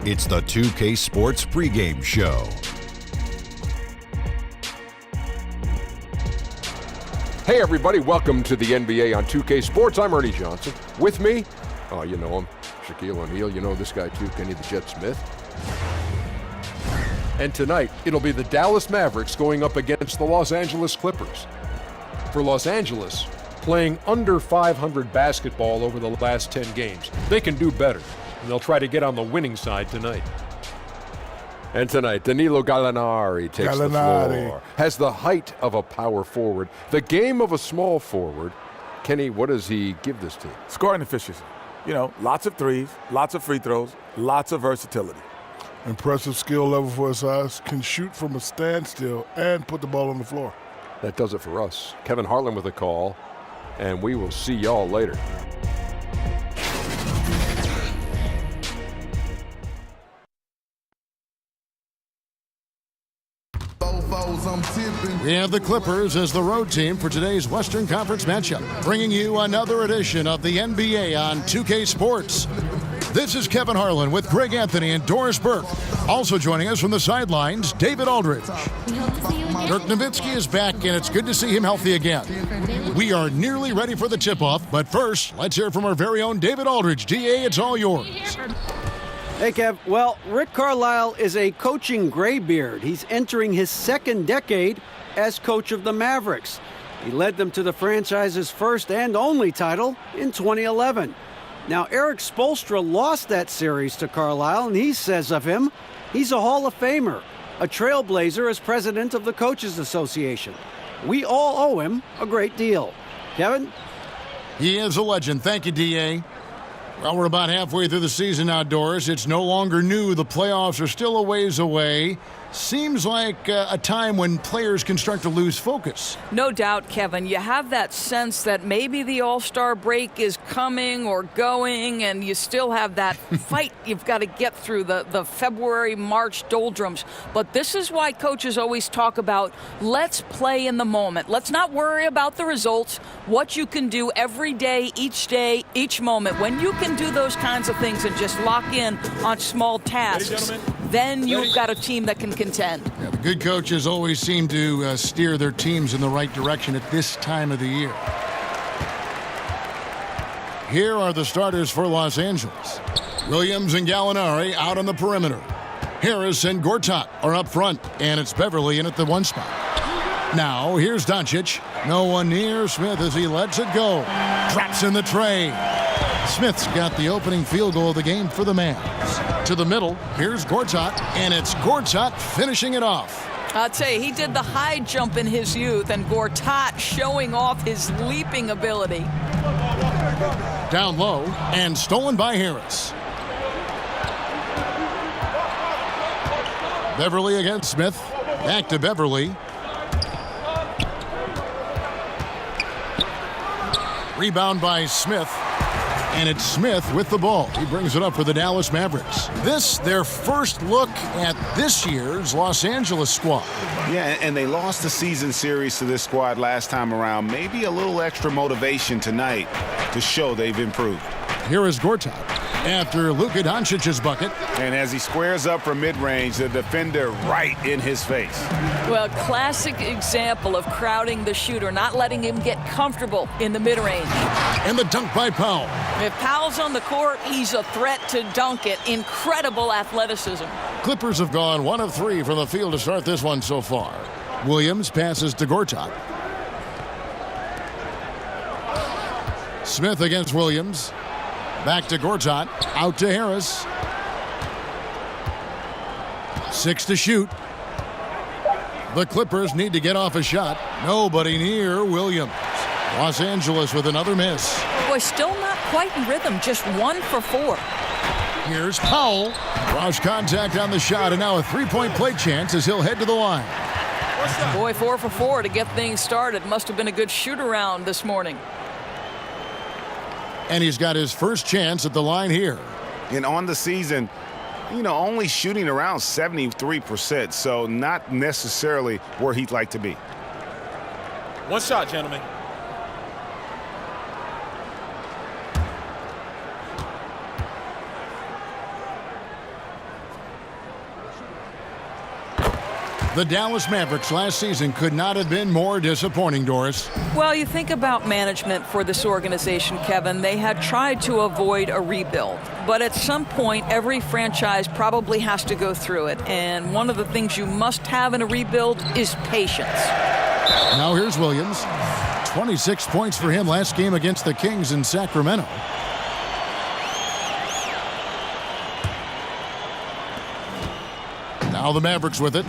It's the 2K Sports pregame show. Hey everybody, welcome to the NBA on 2K Sports. I'm Ernie Johnson. With me, oh you know him, Shaquille O'Neal. You know this guy too, Kenny the Jet Smith. And tonight, it'll be the Dallas Mavericks going up against the Los Angeles Clippers. For Los Angeles, playing under 500 basketball over the last 10 games, they can do better, and they'll try to get on the winning side tonight. And tonight, Danilo Gallinari takes the floor. Has the height of a power forward, the game of a small forward. Kenny, what does he give this team? Scoring efficiency. You know, lots of threes, lots of free throws, lots of versatility. Impressive skill level for his size. Can shoot from a standstill and put the ball on the floor. That does it for us. Kevin Harlan with a call, and we will see y'all later. We have the Clippers as the road team for today's Western Conference matchup, bringing you another edition of the NBA on 2K Sports. This is Kevin Harlan with Greg Anthony and Doris Burke. Also joining us from the sidelines, David Aldridge. Dirk Nowitzki is back, and it's good to see him healthy again. We are nearly ready for the tip-off, but first, let's hear from our very own David Aldridge. DA, it's all yours. Hey, Kev. Well, Rick Carlisle is a coaching graybeard. He's entering his second decade as coach of the Mavericks. He led them to the franchise's first and only title in 2011. Now, Eric Spoelstra lost that series to Carlisle, and he says of him, he's a Hall of Famer, a trailblazer as president of the Coaches Association. We all owe him a great deal. Kevin? He is a legend. Thank you, D.A. Well, we're about halfway through the season outdoors. It's no longer new. The playoffs are still a ways away. Seems like a time when players can start to lose focus. No doubt, Kevin. You have that sense that maybe the All-Star break is coming or going, and you still have that fight you've got to get through, the February, March doldrums. But this is why coaches always talk about, let's play in the moment. Let's not worry about the results, what you can do every day, each moment. When you can do those kinds of things and just lock in on small tasks, then you've got a team that can contend. Yeah, the good coaches always seem to steer their teams in the right direction at this time of the year. Here are the starters for Los Angeles. Williams and Gallinari out on the perimeter. Harris and Gortat are up front, and it's Beverly in at the one spot. Now, here's Doncic. No one near Smith as he lets it go. Traps in the tray. Smith's got the opening field goal of the game for the Mavs. To the middle, here's Gortat, and it's Gortat finishing it off. I'd say he did the high jump in his youth, and Gortat showing off his leaping ability. Down low, and stolen by Harris. Beverly against Smith. Back to Beverly. Rebound by Smith. And it's Smith with the ball. He brings it up for the Dallas Mavericks. This, their first look at this year's Los Angeles squad. Yeah, and they lost the season series to this squad last time around. Maybe a little extra motivation tonight to show they've improved. Here is Gortat after Luka Doncic's bucket. And as he squares up from mid-range, the defender right in his face. Well, classic example of crowding the shooter, not letting him get comfortable in the mid-range. And the dunk by Powell. If Powell's on the court, he's a threat to dunk it. Incredible athleticism. Clippers have gone 1 of 3 from the field to start this one so far. Williams passes to Gortat. Smith against Williams. Back to Gortat. Out to Harris. 6 to shoot. The Clippers need to get off a shot. Nobody near Williams. Los Angeles with another miss. Boy, still not quite in rhythm. Just 1 for 4. Here's Powell. Cross contact on the shot, and now a three-point play chance as he'll head to the line. Boy, 4 for 4 to get things started. Must have been a good shoot-around this morning. And he's got his first chance at the line here. And on the season, you know, only shooting around 73%, so not necessarily where he'd like to be. One shot, gentlemen. The Dallas Mavericks last season could not have been more disappointing, Doris. Well, you think about management for this organization, Kevin. They had tried to avoid a rebuild. But at some point, every franchise probably has to go through it. And one of the things you must have in a rebuild is patience. Now here's Williams. 26 points for him last game against the Kings in Sacramento. Now the Mavericks with it.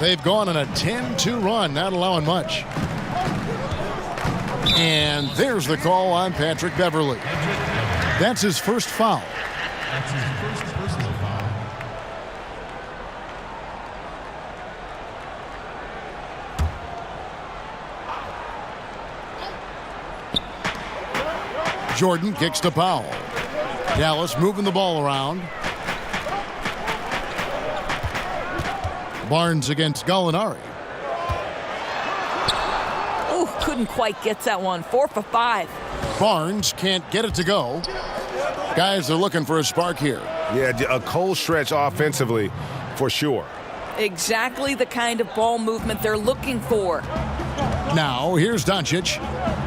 They've gone on a 10-2 run, not allowing much. And there's the call on Patrick Beverley. That's his first foul. Jordan kicks to Powell. Dallas moving the ball around. Barnes against Gallinari. Ooh, couldn't quite get that one. 4 for 5. Barnes can't get it to go. Guys are looking for a spark here. Yeah, a cold stretch offensively for sure. Exactly the kind of ball movement they're looking for. Now here's Doncic.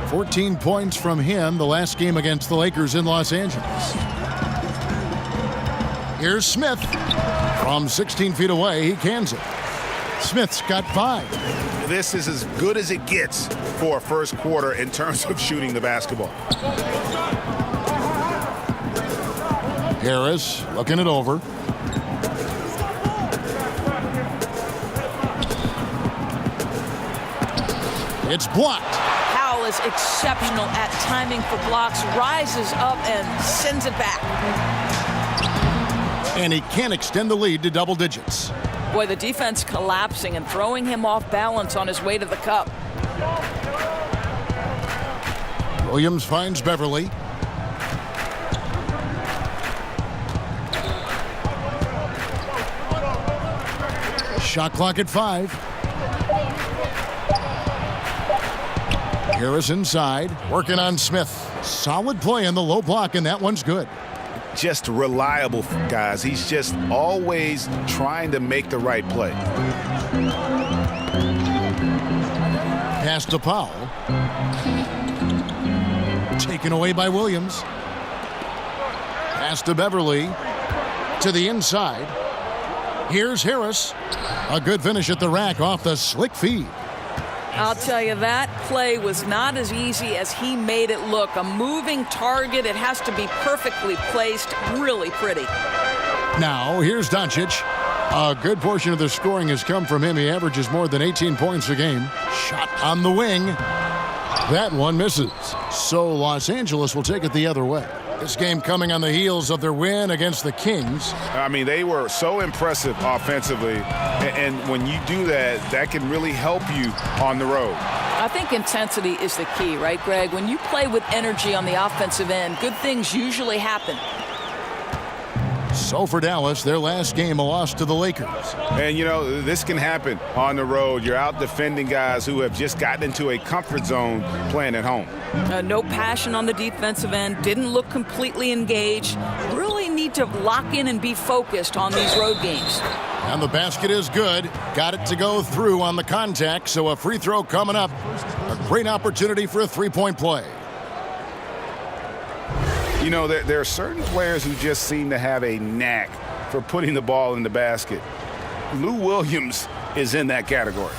14 points from him the last game against the Lakers in Los Angeles. Here's Smith. From 16 feet away, he cans it. Smith's got 5. This is as good as it gets for a first quarter in terms of shooting the basketball. Harris looking it over. It's blocked. Powell is exceptional at timing for blocks, rises up and sends it back. And he can't extend the lead to double digits. Boy, the defense collapsing and throwing him off balance on his way to the cup. Williams finds Beverley. Shot clock at 5. Harris inside, working on Smith. Solid play in the low block, and that one's good. Just reliable, guys. He's just always trying to make the right play. Pass to Powell. Taken away by Williams. Pass to Beverley. To the inside. Here's Harris. A good finish at the rack off the slick feed. I'll tell you, that play was not as easy as he made it look. A moving target, it has to be perfectly placed, really pretty. Now, here's Doncic. A good portion of the scoring has come from him. He averages more than 18 points a game. Shot on the wing. That one misses. So Los Angeles will take it the other way. This game coming on the heels of their win against the Kings. I mean, they were so impressive offensively, and when you do that, that can really help you on the road. I think intensity is the key, right, Greg? When you play with energy on the offensive end, good things usually happen. So for Dallas, their last game, a loss to the Lakers. And, you know, this can happen on the road. You're out defending guys who have just gotten into a comfort zone playing at home. No passion on the defensive end, didn't look completely engaged. Really need to lock in and be focused on these road games. And the basket is good. Got it to go through on the contact, so a free throw coming up. A great opportunity for a three-point play. You know, there are certain players who just seem to have a knack for putting the ball in the basket. Lou Williams is in that category.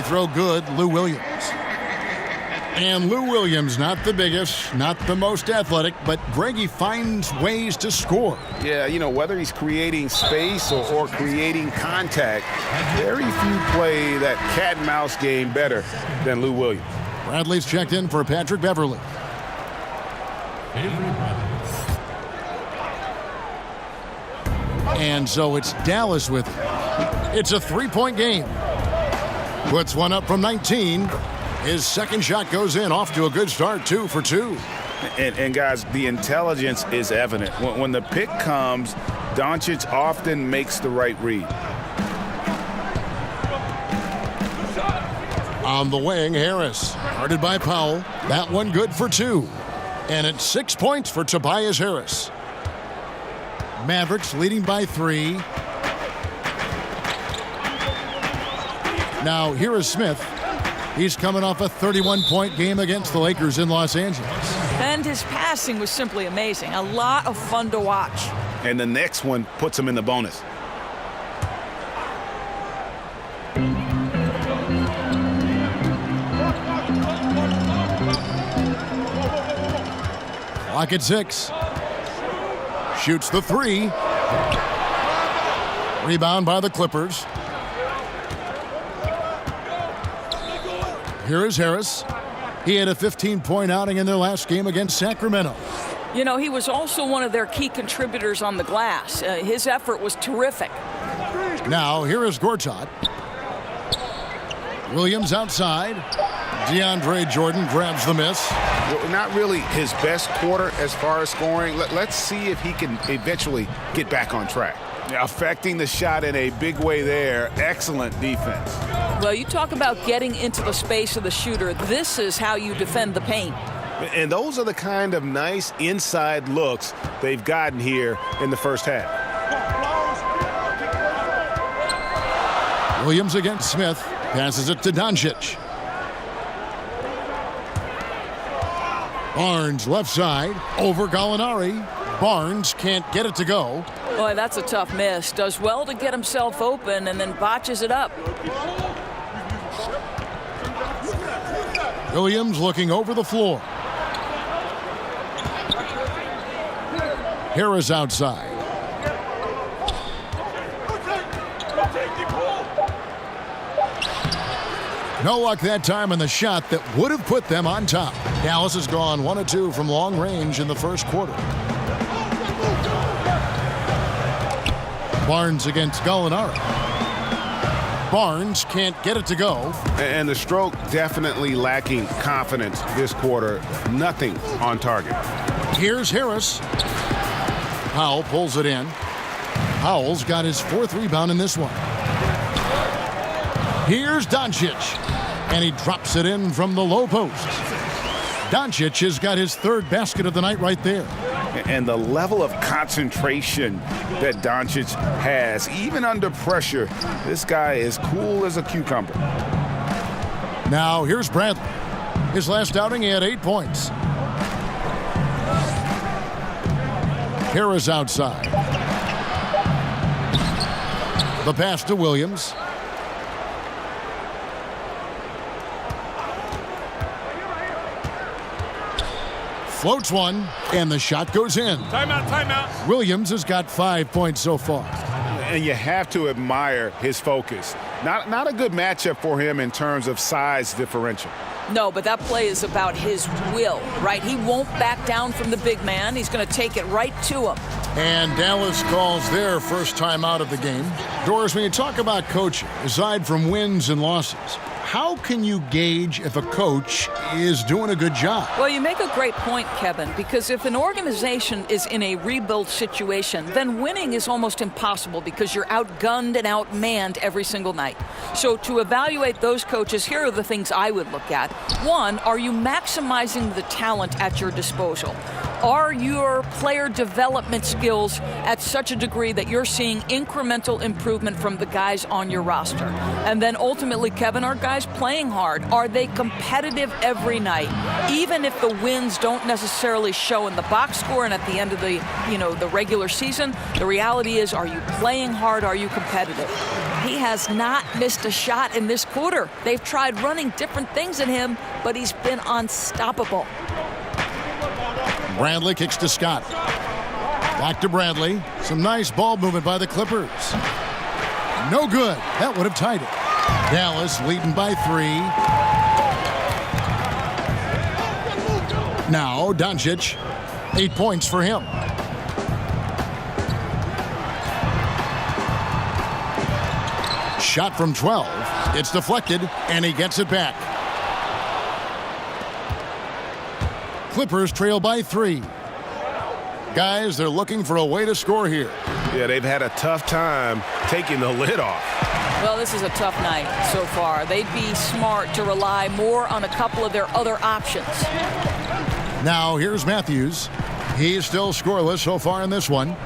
Throw good, Lou Williams. And Lou Williams, not the biggest, not the most athletic, but Greggy finds ways to score. Yeah, you know, whether he's creating space or creating contact, very few play that cat and mouse game better than Lou Williams. Bradley's checked in for Patrick Beverley. And so it's Dallas with it. It's a three-point game. Puts one up from 19. His second shot goes in, off to a good start, 2 for 2. And guys, the intelligence is evident. When the pick comes, Doncic often makes the right read. On the wing, Harris, guarded by Powell. That one good for 2. And it's 6 points for Tobias Harris. Mavericks leading by 3. Now here is Smith. He's coming off a 31-point game against the Lakers in Los Angeles. And his passing was simply amazing. A lot of fun to watch. And the next one puts him in the bonus. Clock at 6. Shoots the 3. Rebound by the Clippers. Here is Harris. He had a 15-point outing in their last game against Sacramento. You know, he was also one of their key contributors on the glass. His effort was terrific. Now, here is Gortat. Williams outside. DeAndre Jordan grabs the miss. Well, not really his best quarter as far as scoring. Let's see if he can eventually get back on track. Affecting the shot in a big way there. Excellent defense. Well, you talk about getting into the space of the shooter. This is how you defend the paint. And those are the kind of nice inside looks they've gotten here in the first half. Williams against Smith. Passes it to Doncic. Barnes left side. Over Gallinari. Barnes can't get it to go. Boy, that's a tough miss. Does well to get himself open and then botches it up. Williams looking over the floor. Harris outside. No luck that time in the shot that would have put them on top. Dallas has gone 1 of 2 from long range in the first quarter. Barnes against Gallinari. Barnes can't get it to go. And the stroke definitely lacking confidence this quarter. Nothing on target. Here's Harris. Powell pulls it in. Powell's got his 4th rebound in this one. Here's Doncic. And he drops it in from the low post. Doncic has got his 3rd basket of the night right there. And the level of concentration that Doncic has, even under pressure, this guy is cool as a cucumber. Now here's Bradley. His last outing, he had 8 points. Harris outside. The pass to Williams. Floats one, and the shot goes in. Timeout, timeout. Williams has got 5 points so far. And you have to admire his focus. Not a good matchup for him in terms of size differential. No, but that play is about his will, right? He won't back down from the big man. He's going to take it right to him. And Dallas calls their first time out of the game. Doris, when you talk about coaching, aside from wins and losses, how can you gauge if a coach is doing a good job? Well, you make a great point, Kevin, because if an organization is in a rebuild situation, then winning is almost impossible because you're outgunned and outmanned every single night. So to evaluate those coaches, here are the things I would look at. One, are you maximizing the talent at your disposal? Are your player development skills at such a degree that you're seeing incremental improvement from the guys on your roster? And then ultimately, Kevin, are guys playing hard? Are they competitive every night? Even if the wins don't necessarily show in the box score and at the end of the regular season, the reality is, are you playing hard? Are you competitive? He has not missed a shot in this quarter. They've tried running different things at him, but he's been unstoppable. Bradley kicks to Scott. Back to Bradley. Some nice ball movement by the Clippers. No good. That would have tied it. Dallas leading by 3. Now Doncic. 8 points for him. Shot from 12. It's deflected, and he gets it back. Clippers trail by 3. Guys, they're looking for a way to score here. Yeah, they've had a tough time taking the lid off. Well, this is a tough night so far. They'd be smart to rely more on a couple of their other options. Now, here's Matthews. He's still scoreless so far in this one.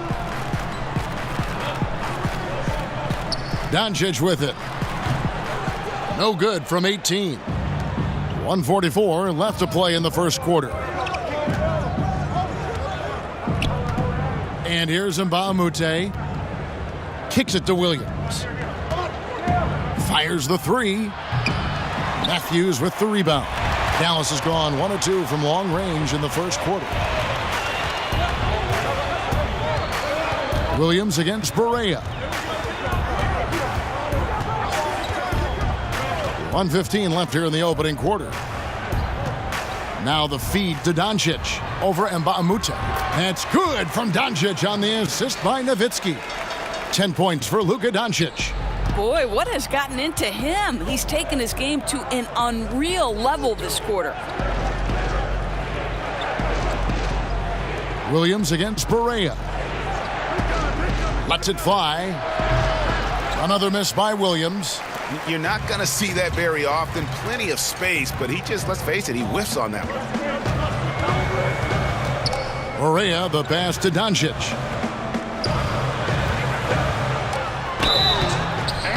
Doncic with it. No good from 18. 1:44 left to play in the first quarter. And here's Mbamute. Kicks it to Williams. Fires the 3. Matthews with the rebound. Dallas has gone 1 of 2 from long range in the first quarter. Williams against Barea. 1:15 left here in the opening quarter. Now the feed to Doncic over Mbamute. That's good from Doncic on the assist by Nowitzki. 10 points for Luka Doncic. Boy, what has gotten into him? He's taken his game to an unreal level this quarter. Williams against Barea. Lets it fly. Another miss by Williams. You're not going to see that very often. Plenty of space, but he just, let's face it, he whiffs on that one. Barea, the pass to Doncic.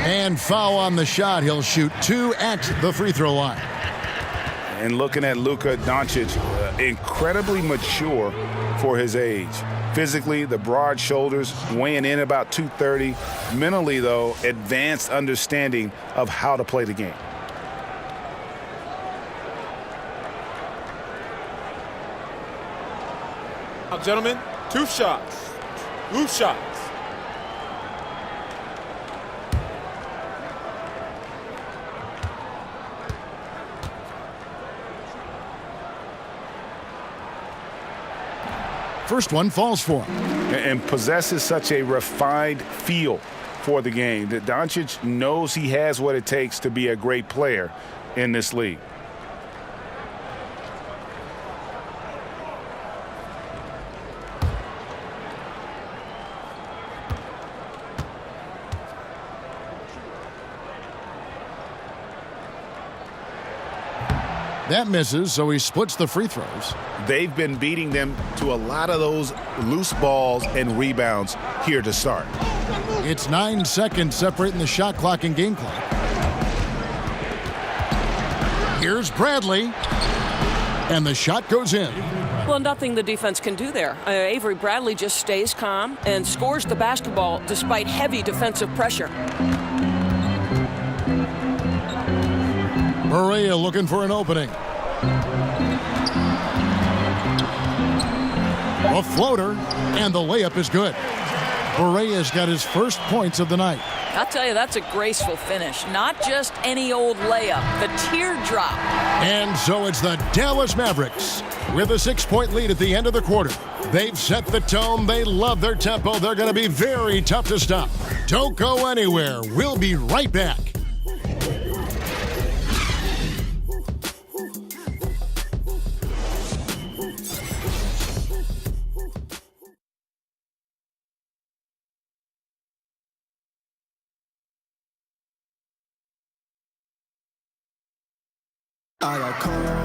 And foul on the shot. He'll shoot 2 at the free throw line. And looking at Luka Doncic, incredibly mature for his age. Physically, the broad shoulders, weighing in about 230. Mentally, though, advanced understanding of how to play the game. Now, gentlemen, 2 shots. 2 shots. First one falls for him. And possesses such a refined feel for the game that Doncic knows he has what it takes to be a great player in this league. That misses, so he splits the free throws. They've been beating them to a lot of those loose balls and rebounds here to start. It's 9 seconds separating the shot clock and game clock. Here's Bradley. And the shot goes in. Well, nothing the defense can do there. Avery Bradley just stays calm and scores the basketball despite heavy defensive pressure. Barea looking for an opening. A floater, and the layup is good. Barea's got his first points of the night. I'll tell you, that's a graceful finish. Not just any old layup, the teardrop. And so it's the Dallas Mavericks with a 6-point lead at the end of the quarter. They've set the tone. They love their tempo. They're going to be very tough to stop. Don't go anywhere. We'll be right back.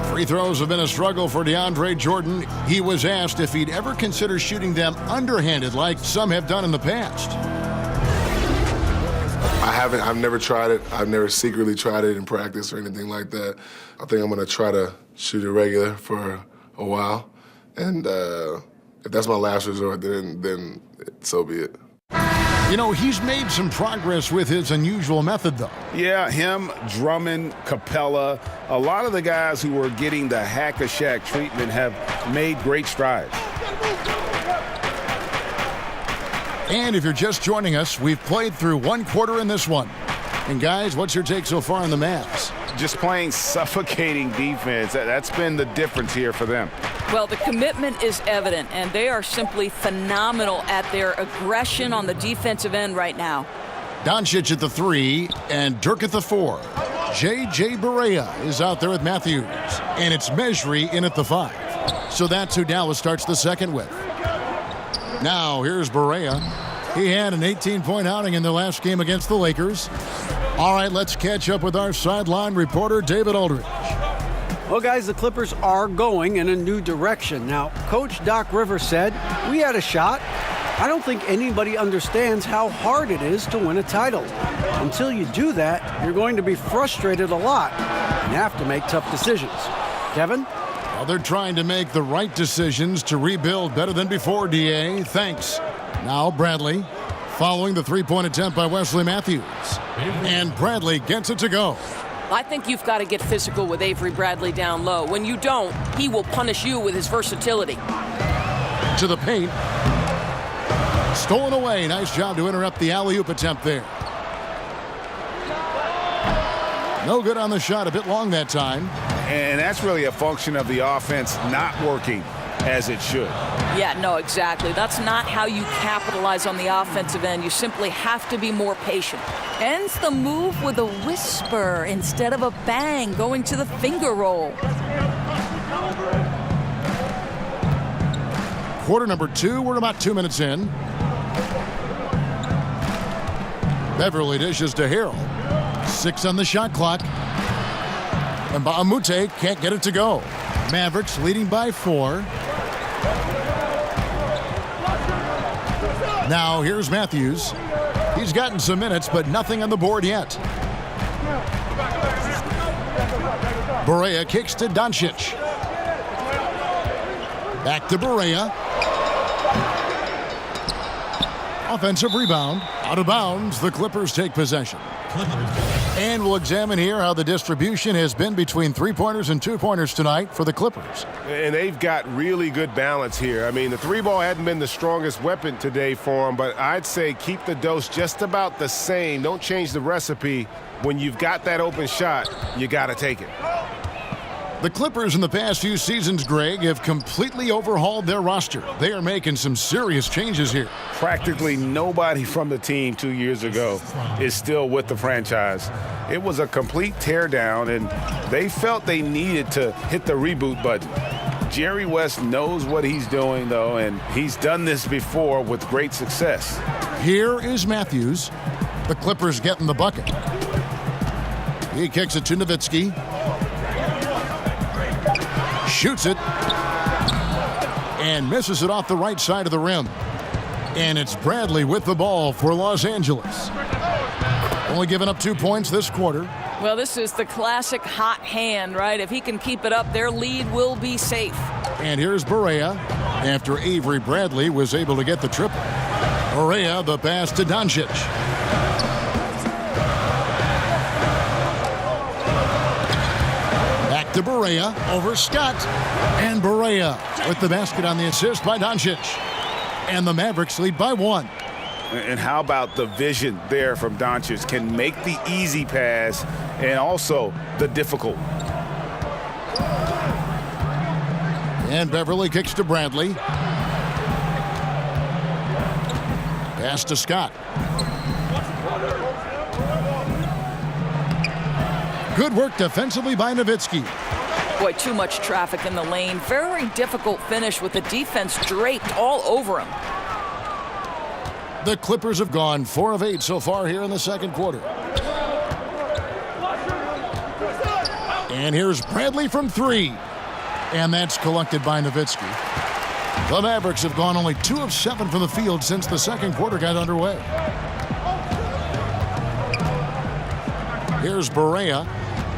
Free throws have been a struggle for DeAndre Jordan. He was asked if he'd ever consider shooting them underhanded like some have done in the past. I haven't. I've never tried it. I've never secretly tried it in practice or anything like that. I think I'm going to try to shoot it regular for a while. And if that's my last resort, then so be it. You know, he's made some progress with his unusual method, though. Yeah, him, Drummond, Capella, a lot of the guys who were getting the hack-a-shack treatment have made great strides. And if you're just joining us, we've played through 1 quarter in this one. And guys, what's your take so far on the Mavs? Just playing suffocating defense. That's been the difference here for them. Well, the commitment is evident, and they are simply phenomenal at their aggression on the defensive end right now. Doncic at the 3 and Dirk at the 4. J.J. Barea is out there with Matthews, and it's Mejri in at the 5. So that's who Dallas starts the second with. Now here's Barea. He had an 18-point outing in the last game against the Lakers. All right, let's catch up with our sideline reporter, David Aldridge. Well, guys, the Clippers are going in a new direction. Now, Coach Doc Rivers said, we had a shot. I don't think anybody understands how hard it is to win a title. Until you do that, you're going to be frustrated a lot and have to make tough decisions. Kevin? Well, they're trying to make the right decisions to rebuild better than before, D.A. Thanks. Now Bradley, following the three-point attempt by Wesley Matthews. And Bradley gets it to go. I think you've got to get physical with Avery Bradley down low. When you don't, he will punish you with his versatility. To the paint. Stolen away. Nice job to interrupt the alley-oop attempt there. No good on the shot. A bit long that time. And that's really a function of the offense not working as it should. Yeah, no, exactly. That's not how you capitalize on the offensive end. You simply have to be more patient. Ends the move with a whisper instead of a bang, going to the finger roll. Quarter number 2. We're about 2 minutes in. Beverly dishes to Harrell. 6 on the shot clock. And Baamute can't get it to go. Mavericks leading by 4. Now here's Matthews. He's gotten some minutes, but nothing on the board yet. Barea kicks to Doncic. Back to Barea. Offensive rebound. Out of bounds. The Clippers take possession. And we'll examine here how the distribution has been between three-pointers and two-pointers tonight for the Clippers. And they've got really good balance here. I mean, the three ball hadn't been the strongest weapon today for them, but I'd say keep the dose just about the same. Don't change the recipe. When you've got that open shot, you got to take it. The Clippers in the past few seasons, Greg, have completely overhauled their roster. They are making some serious changes here. Practically nobody from the team 2 years ago is still with the franchise. It was a complete teardown, and they felt they needed to hit the reboot button. Jerry West knows what he's doing, though, and he's done this before with great success. Here is Matthews. The Clippers getting the bucket. He kicks it to Nowitzki. Shoots it. And misses it off the right side of the rim. And it's Bradley with the ball for Los Angeles. Only giving up 2 points this quarter. Well, this is the classic hot hand, right? If he can keep it up, their lead will be safe. And here's Barea after Avery Bradley was able to get the triple. Barea, the pass to Doncic. Back to Barea over Scott. And Barea with the basket on the assist by Doncic. And the Mavericks lead by 1. And how about the vision there from Doncic? Can make the easy pass and also the difficult. And Beverly kicks to Bradley. Pass to Scott. Good work defensively by Nowitzki. Boy, too much traffic in the lane. Very difficult finish with the defense draped all over him. The Clippers have gone 4 of 8 so far here in the second quarter. And here's Bradley from 3. And that's collected by Nowitzki. The Mavericks have gone only 2 of 7 from the field since the second quarter got underway. Here's Barea.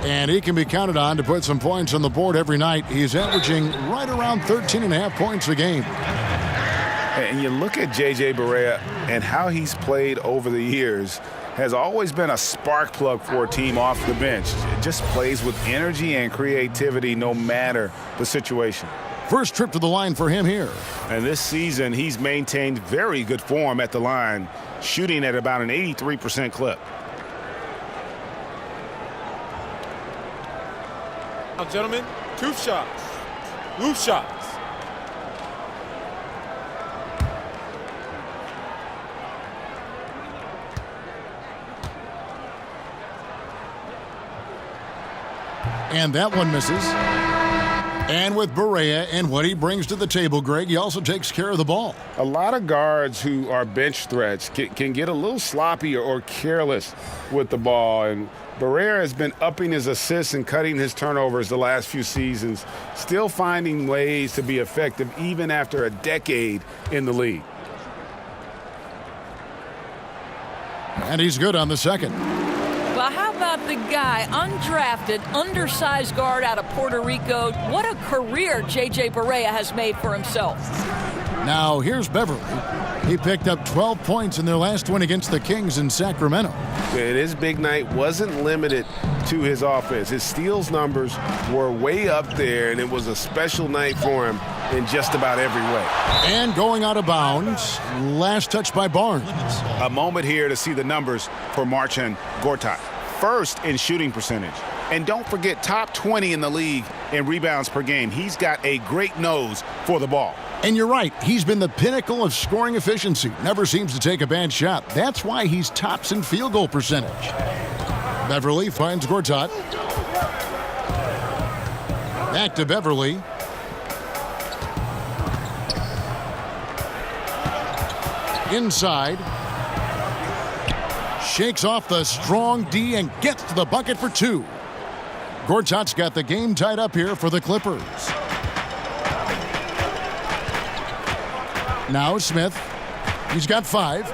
And he can be counted on to put some points on the board every night. He's averaging right around 13.5 points a game. And you look at J.J. Barea and how he's played over the years, has always been a spark plug for a team off the bench. Just plays with energy and creativity no matter the situation. First trip to the line for him here. And this season, he's maintained very good form at the line, shooting at about an 83% clip. Now, gentlemen, 2 shots. Loose shots. And that one misses. And with Barea and what he brings to the table, Greg, he also takes care of the ball. A lot of guards who are bench threats can get a little sloppy or careless with the ball. And Barea has been upping his assists and cutting his turnovers the last few seasons, still finding ways to be effective even after a decade in the league. And he's good on the second. Well, how about the guy, undrafted, undersized guard out of Puerto Rico? What a career J.J. Barea has made for himself. Now, here's Beverly. He picked up 12 points in their last win against the Kings in Sacramento. And his big night wasn't limited to his offense. His steals numbers were way up there, and it was a special night for him in just about every way. And going out of bounds, last touch by Barnes. A moment here to see the numbers for Marcin Gortat. First in shooting percentage. And don't forget, top 20 in the league in rebounds per game. He's got a great nose for the ball. And you're right, he's been the pinnacle of scoring efficiency. Never seems to take a bad shot. That's why he's tops in field goal percentage. Beverly finds Gortat. Back to Beverly. Inside. Shakes off the strong D and gets to the bucket for two. Gortat's got the game tied up here for the Clippers. Now Smith. He's got 5.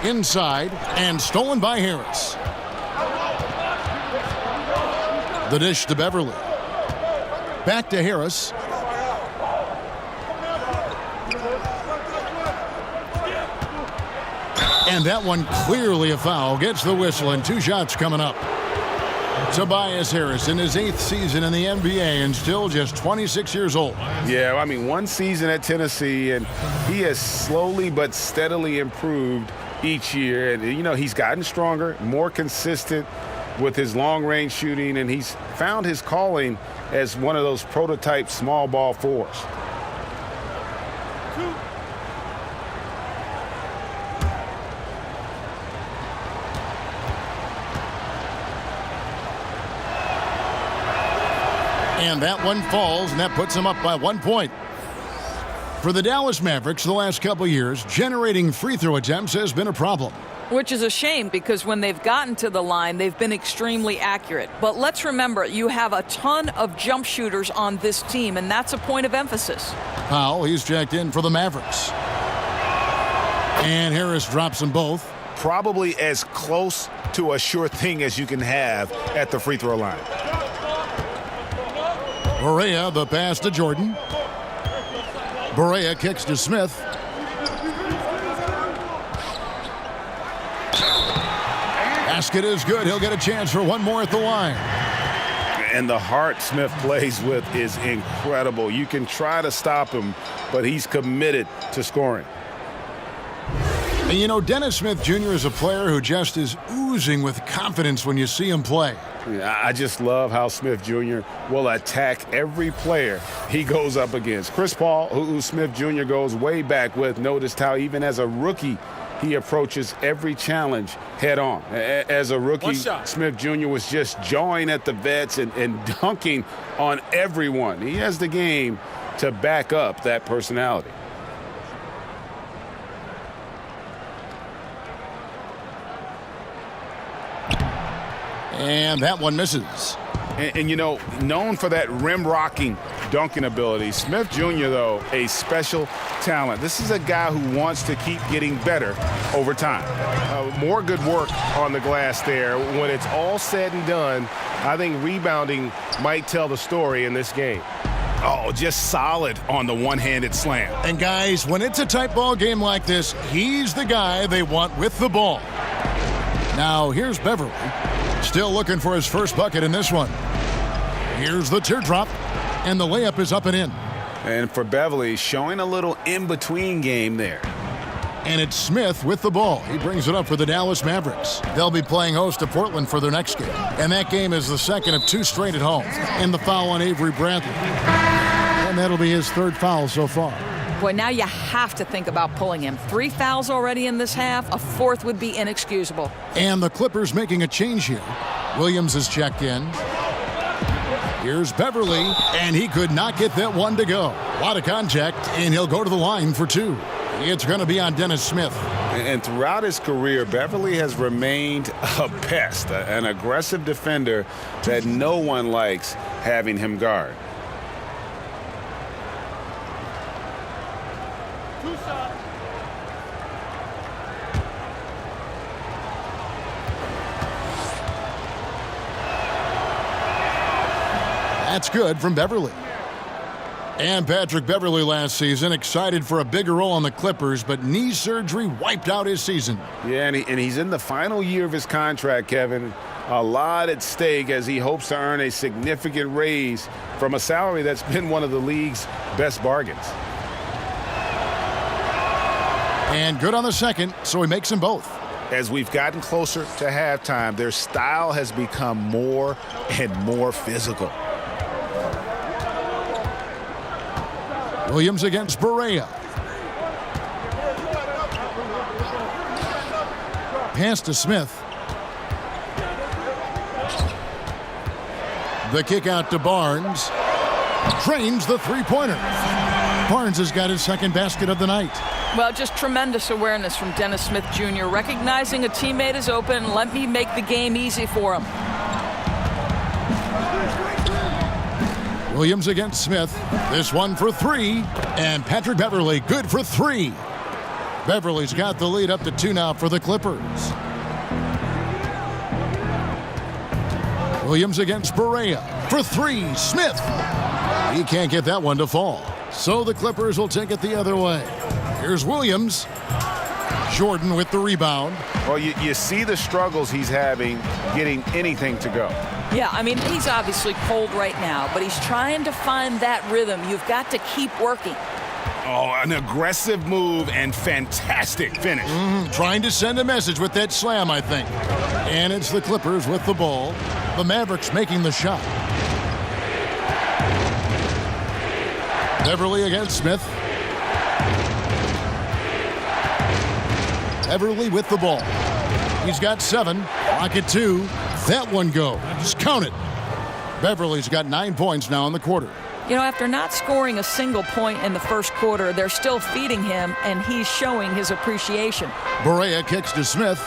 Inside and stolen by Harris. The dish to Beverly. Back to Harris. And that one clearly a foul. Gets the whistle and 2 shots coming up. Tobias Harris in his 8th season in the NBA and still just 26 years old. Yeah, I mean, 1 season at Tennessee, and he has slowly but steadily improved each year. And, you know, he's gotten stronger, more consistent with his long-range shooting, and he's found his calling as one of those prototype small ball fours. And that one falls, and that puts him up by 1 point. For the Dallas Mavericks, the last couple years, generating free throw attempts has been a problem. Which is a shame because when they've gotten to the line, they've been extremely accurate. But let's remember, you have a ton of jump shooters on this team, and that's a point of emphasis. Powell, he's checked in for the Mavericks. And Harris drops them both. Probably as close to a sure thing as you can have at the free throw line. Barea, the pass to Jordan. Barea kicks to Smith. Basket is good. He'll get a chance for one more at the line. And the heart Smith plays with is incredible. You can try to stop him, but he's committed to scoring. And you know, Dennis Smith Jr. is a player who just is oozing with confidence when you see him play. I just love how Smith Jr. will attack every player he goes up against. Chris Paul, who Smith Jr. goes way back with, noticed how even as a rookie, he approaches every challenge head on. As a rookie, Smith Jr. was just jawing at the vets and dunking on everyone. He has the game to back up that personality. And that one misses. And, you know, known for that rim-rocking dunking ability, Smith Jr., though, a special talent. This is a guy who wants to keep getting better over time. More good work on the glass there. When it's all said and done, I think rebounding might tell the story in this game. Oh, just solid on the one-handed slam. And, guys, when it's a tight ball game like this, he's the guy they want with the ball. Now, here's Beverly. Still looking for his first bucket in this one. Here's the teardrop, and the layup is up and in. And for Beverly, showing a little in-between game there. And it's Smith with the ball. He brings it up for the Dallas Mavericks. They'll be playing host to Portland for their next game. And that game is the second of 2 straight at home. And the foul on Avery Bradley. And that'll be his 3rd foul so far. Boy, now you have to think about pulling him. 3 fouls already in this half. A 4th would be inexcusable. And the Clippers making a change here. Williams is checked in. Here's Beverly, and he could not get that one to go. A lot of contact, and he'll go to the line for 2. It's going to be on Dennis Smith. And throughout his career, Beverly has remained a pest, an aggressive defender that no one likes having him guard. That's good from Beverly. And Patrick Beverly last season excited for a bigger role on the Clippers, but knee surgery wiped out his season. Yeah, and he's in the final year of his contract, Kevin. A lot at stake as he hopes to earn a significant raise from a salary that's been one of the league's best bargains. And good on the second, so he makes them both. As we've gotten closer to halftime, their style has become more and more physical. Williams against Barea. Pass to Smith. The kick out to Barnes. Drains the three-pointer. Barnes has got his second basket of the night. Well, just tremendous awareness from Dennis Smith Jr. Recognizing a teammate is open. Let me make the game easy for him. Williams against Smith. This one for 3. And Patrick Beverly good for 3. Beverly's got the lead up to 2 now for the Clippers. Williams against Barea for 3. Smith. He can't get that one to fall. So the Clippers will take it the other way. Here's Williams. Jordan with the rebound. Well, you see the struggles he's having getting anything to go. Yeah, I mean, he's obviously cold right now, but he's trying to find that rhythm. You've got to keep working. Oh, an aggressive move and fantastic finish. Trying to send a message with that slam, I think. And it's the Clippers with the ball. The Mavericks making the shot. Beverly against Smith. Beverly with the ball. He's got 7. Rocket 2. That one go. Just count it. Beverly's got 9 points now in the quarter. You know, after not scoring a single point in the first quarter, they're still feeding him, and he's showing his appreciation. Barea kicks to Smith.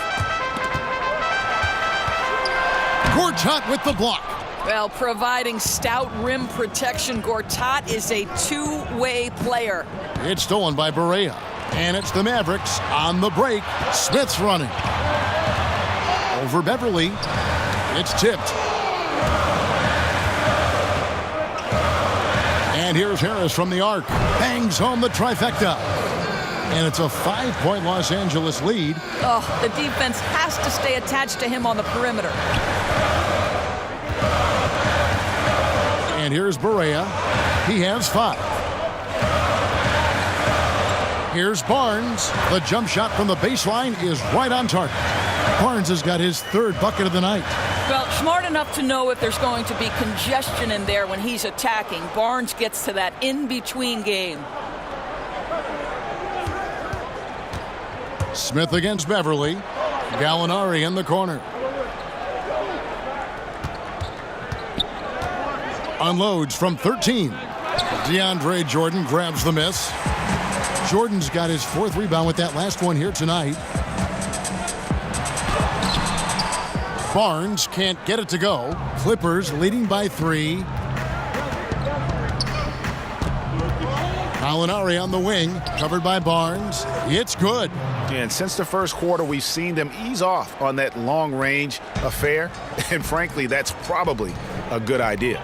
Gortat with the block. Well, providing stout rim protection, Gortat is a two-way player. It's stolen by Barea. And it's the Mavericks on the break. Smith's running. Over Beverly. It's tipped. And here's Harris from the arc. Bangs home the trifecta. And it's a 5-point Los Angeles lead. Oh, the defense has to stay attached to him on the perimeter. And here's Barea. He has 5. Here's Barnes. The jump shot from the baseline is right on target. Barnes has got his 3rd bucket of the night. Well, smart enough to know if there's going to be congestion in there when he's attacking. Barnes gets to that in-between game. Smith against Beverly. Gallinari in the corner. Unloads from 13. DeAndre Jordan grabs the miss. Jordan's got his 4th rebound with that last one here tonight. Barnes can't get it to go. Clippers leading by 3. Gallinari on the wing, covered by Barnes. It's good. And since the first quarter, we've seen them ease off on that long-range affair. And frankly, that's probably a good idea.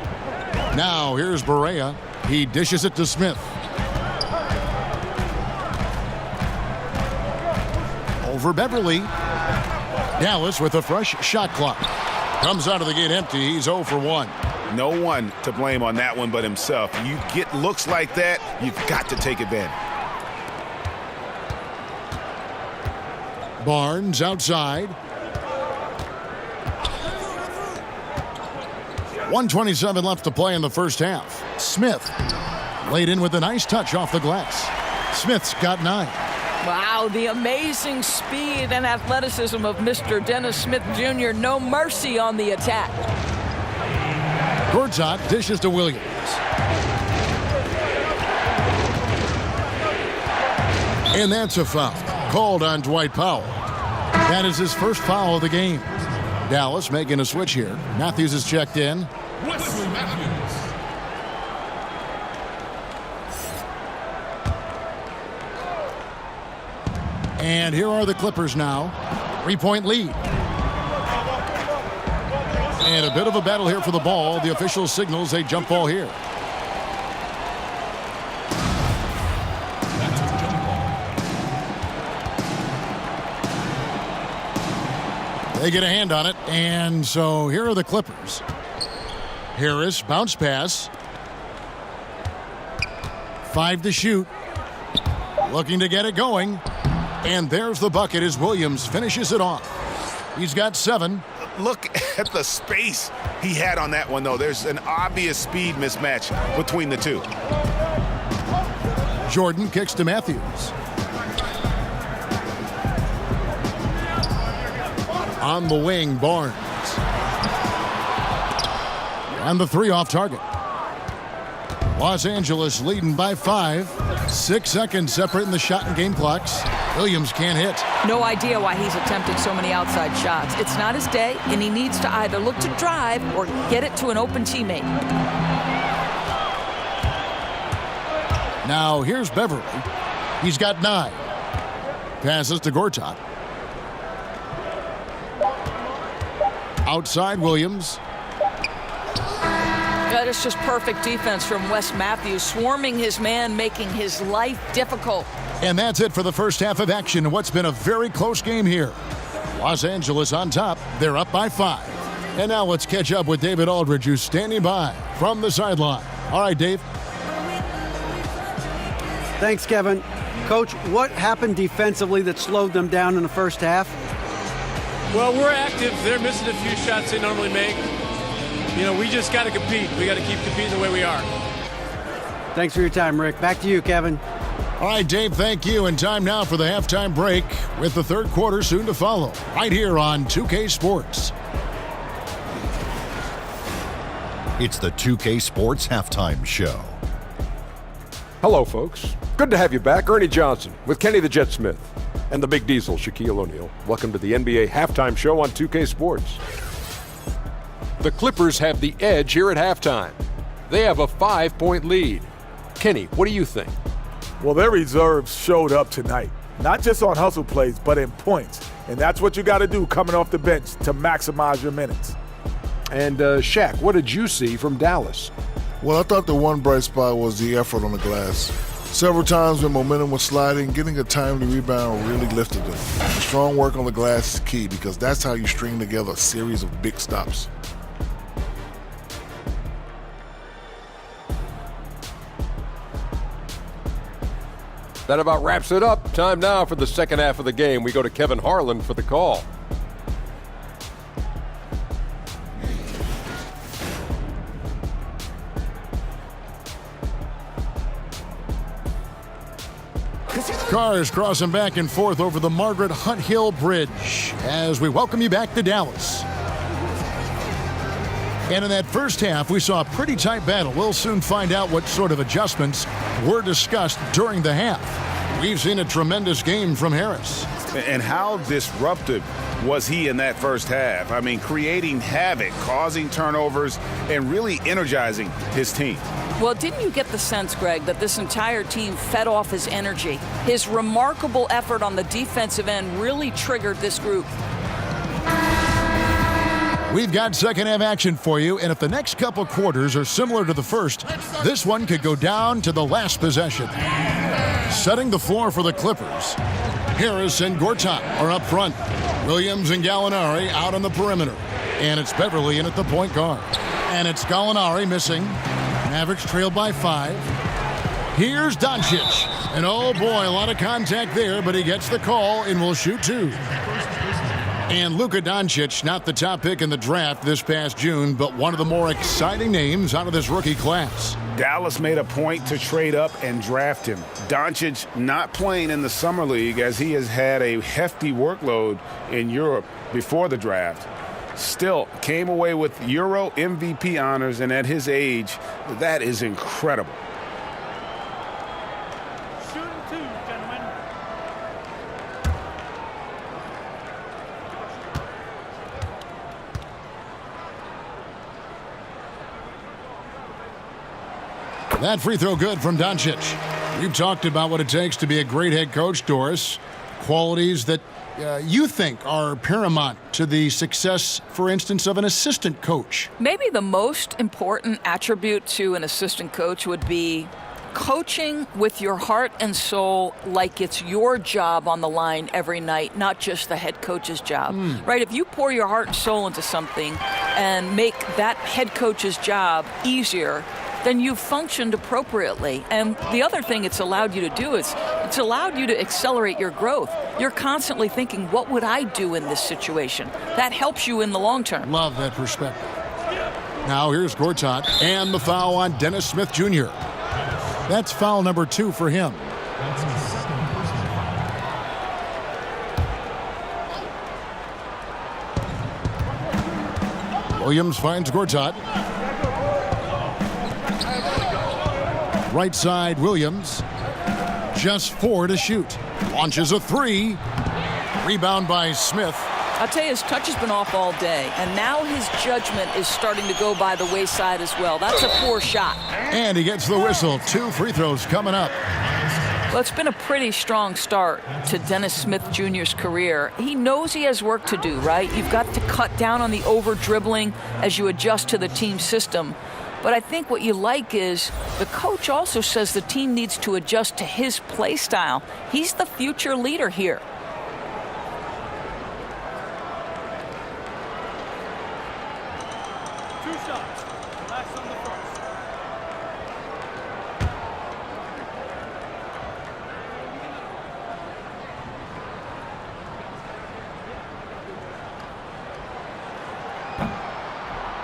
Now here's Barea. He dishes it to Smith. Over Beverly. Dallas with a fresh shot clock. Comes out of the gate empty. He's 0 for 1. No one to blame on that one but himself. You get looks like that, you've got to take advantage. Barnes outside. 1:27 left to play in the first half. Smith laid in with a nice touch off the glass. Smith's got 9. Wow, the amazing speed and athleticism of Mr. Dennis Smith Jr. No mercy on the attack. Gortat dishes to Williams. And that's a foul called on Dwight Powell. That is his first foul of the game. Dallas making a switch here. Matthews is checked in. Wesley Matthews. And here are the Clippers now. 3-point lead. And a bit of a battle here for the ball. The official signals a jump ball here. They get a hand on it, and so here are the Clippers. Harris, bounce pass. 5 to shoot. Looking to get it going. And there's the bucket as Williams finishes it off. He's got 7. Look at the space he had on that one, though. There's an obvious speed mismatch between the two. Jordan kicks to Matthews. On the wing, Barnes. And the 3 off target. Los Angeles leading by 5. 6 seconds separating the shot and game clocks. Williams can't hit. No idea why he's attempting so many outside shots. It's not his day, and he needs to either look to drive or get it to an open teammate. Now here's Beverly. He's got 9. Passes to Gortat. Outside Williams. That is just perfect defense from Wes Matthews, swarming his man, making his life difficult. And that's it for the first half of action in what's been a very close game here. Los Angeles on top. They're up by 5. And now let's catch up with David Aldridge, who's standing by from the sideline. All right, Dave. Thanks, Kevin. Coach, what happened defensively that slowed them down in the first half? Well, we're active. They're missing a few shots they normally make. You know, we just got to compete. We got to keep competing the way we are. Thanks for your time, Rick. Back to you, Kevin. All right, Dave, thank you. And time now for the halftime break with the third quarter soon to follow right here on 2K Sports. It's the 2K Sports Halftime Show. Hello, folks. Good to have you back. Ernie Johnson with Kenny the Jet Smith and the Big Diesel, Shaquille O'Neal. Welcome to the NBA Halftime Show on 2K Sports. The Clippers have the edge here at halftime. They have a 5-point lead. Kenny, what do you think? Well, their reserves showed up tonight, not just on hustle plays, but in points. And that's what you got to do coming off the bench to maximize your minutes. And Shaq, what did you see from Dallas? Well, I thought the one bright spot was the effort on the glass. Several times when momentum was sliding, getting a timely rebound really lifted them. Strong work on the glass is key because that's how you string together a series of big stops. That about wraps it up. Time now for the second half of the game. We go to Kevin Harlan for the call. Cars crossing back and forth over the Margaret Hunt Hill Bridge as we welcome you back to Dallas. And in that first half, we saw a pretty tight battle. We'll soon find out what sort of adjustments were discussed during the half. We've seen a tremendous game from Harris. And how disruptive was he in that first half? I mean, creating havoc, causing turnovers, and really energizing his team. Well, didn't you get the sense, Greg, that this entire team fed off his energy? His remarkable effort on the defensive end really triggered this group. We've got second half action for you, and if the next couple quarters are similar to the first, this one could go down to the last possession. Setting the floor for the Clippers, Harris and Gortat are up front. Williams and Gallinari out on the perimeter. And it's Beverly in at the point guard. And it's Gallinari missing. Mavericks trailed by 5. Here's Doncic. And oh boy, a lot of contact there, but he gets the call and will shoot 2. And Luka Doncic, not the top pick in the draft this past June, but one of the more exciting names out of this rookie class. Dallas made a point to trade up and draft him. Doncic not playing in the Summer League as he has had a hefty workload in Europe before the draft. Still came away with Euro MVP honors, and at his age, that is incredible. Shooting 2, gentlemen. That free throw good from Doncic. We've talked about what it takes to be a great head coach, Doris. Qualities that you think are paramount to the success, for instance, of an assistant coach. Maybe the most important attribute to an assistant coach would be coaching with your heart and soul like it's your job on the line every night, not just the head coach's job. Right? If you pour your heart and soul into something and make that head coach's job easier, then you've functioned appropriately. And the other thing it's allowed you to do is it's allowed you to accelerate your growth. You're constantly thinking, what would I do in this situation? That helps you in the long term. Love that perspective. Now here's Gortat and the foul on Dennis Smith Jr. That's foul number 2 for him. Williams finds Gortat. Right side, Williams. Just 4 to shoot. Launches a 3. Rebound by Smith. I'll tell you, his touch has been off all day, and now his judgment is starting to go by the wayside as well. That's a poor shot. And he gets the whistle. 2 free throws coming up. Well, it's been a pretty strong start to Dennis Smith Jr.'s career. He knows he has work to do, right? You've got to cut down on the over-dribbling as you adjust to the team system. But I think what you like is the coach also says the team needs to adjust to his play style. He's the future leader here. Two shots. Last on the first.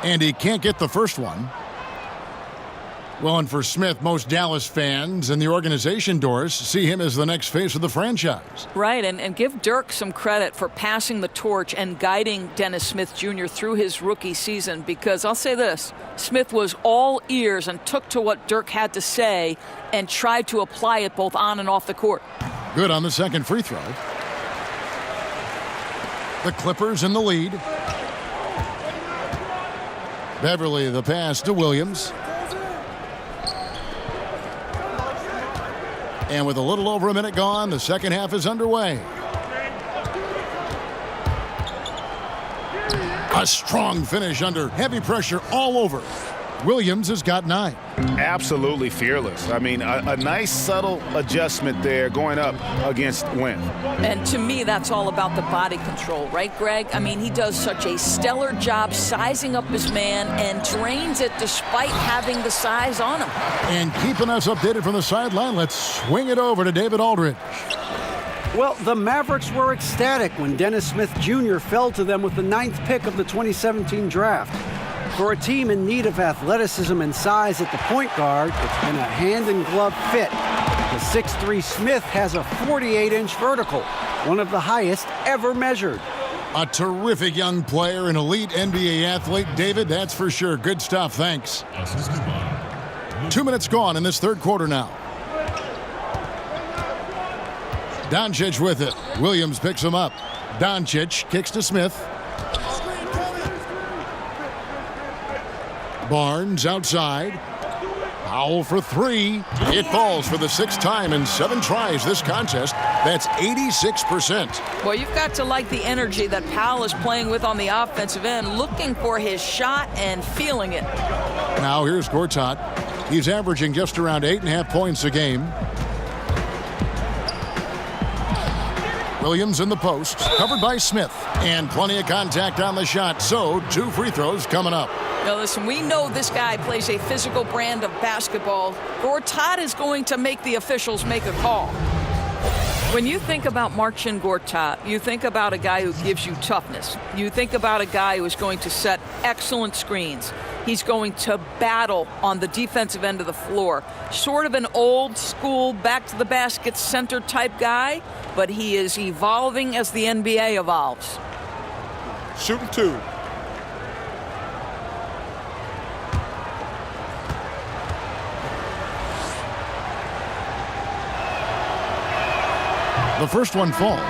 And he can't get the first one. Well, and for Smith, most Dallas fans and the organization, Doris, see him as the next face of the franchise. Right, and give Dirk some credit for passing the torch and guiding Dennis Smith Jr. through his rookie season, because I'll say this, Smith was all ears and took to what Dirk had to say and tried to apply it both on and off the court. Good on the second free throw. The Clippers in the lead. Beverly the pass to Williams. And with a little over a minute gone, the second half is underway. A strong finish under heavy pressure all over. Williams has got 9. Absolutely fearless. I mean, a nice subtle adjustment there going up against Wynn. And to me, that's all about the body control, right, Greg? I mean, he does such a stellar job sizing up his man and drains it despite having the size on him. And keeping us updated from the sideline, let's swing it over to David Aldridge. Well, the Mavericks were ecstatic when Dennis Smith Jr. fell to them with the 9th pick of the 2017 draft. For a team in need of athleticism and size at the point guard, it's been a hand-in-glove fit. The 6'3" Smith has a 48-inch vertical, one of the highest ever measured. A terrific young player, an elite NBA athlete. David, that's for sure. Good stuff. Thanks. 2 minutes gone in this third quarter now. Doncic with it. Williams picks him up. Doncic kicks to Smith. Barnes outside. Powell for 3. It falls for the 6th time in 7 tries this contest. That's 86%. Well, you've got to like the energy that Powell is playing with on the offensive end, looking for his shot and feeling it. Now here's Gortat. He's averaging just around 8.5 points a game. Williams in the post, covered by Smith, and plenty of contact on the shot, so 2 free throws coming up. Now listen, we know this guy plays a physical brand of basketball. Gortat is going to make the officials make a call. When you think about Marcin Gortat, you think about a guy who gives you toughness. You think about a guy who is going to set excellent screens. He's going to battle on the defensive end of the floor. Sort of an old school, back to the basket center type guy, but he is evolving as the NBA evolves. Shooting 2. The first one falls.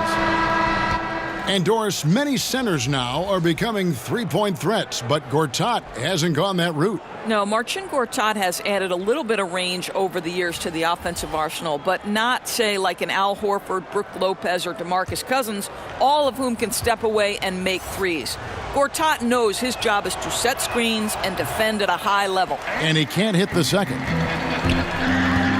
And Doris, many centers now are becoming three-point threats, but Gortat hasn't gone that route. No, Marcin Gortat has added a little bit of range over the years to the offensive arsenal, but not, say, like an Al Horford, Brook Lopez, or DeMarcus Cousins, all of whom can step away and make threes. Gortat knows his job is to set screens and defend at a high level. And he can't hit the second.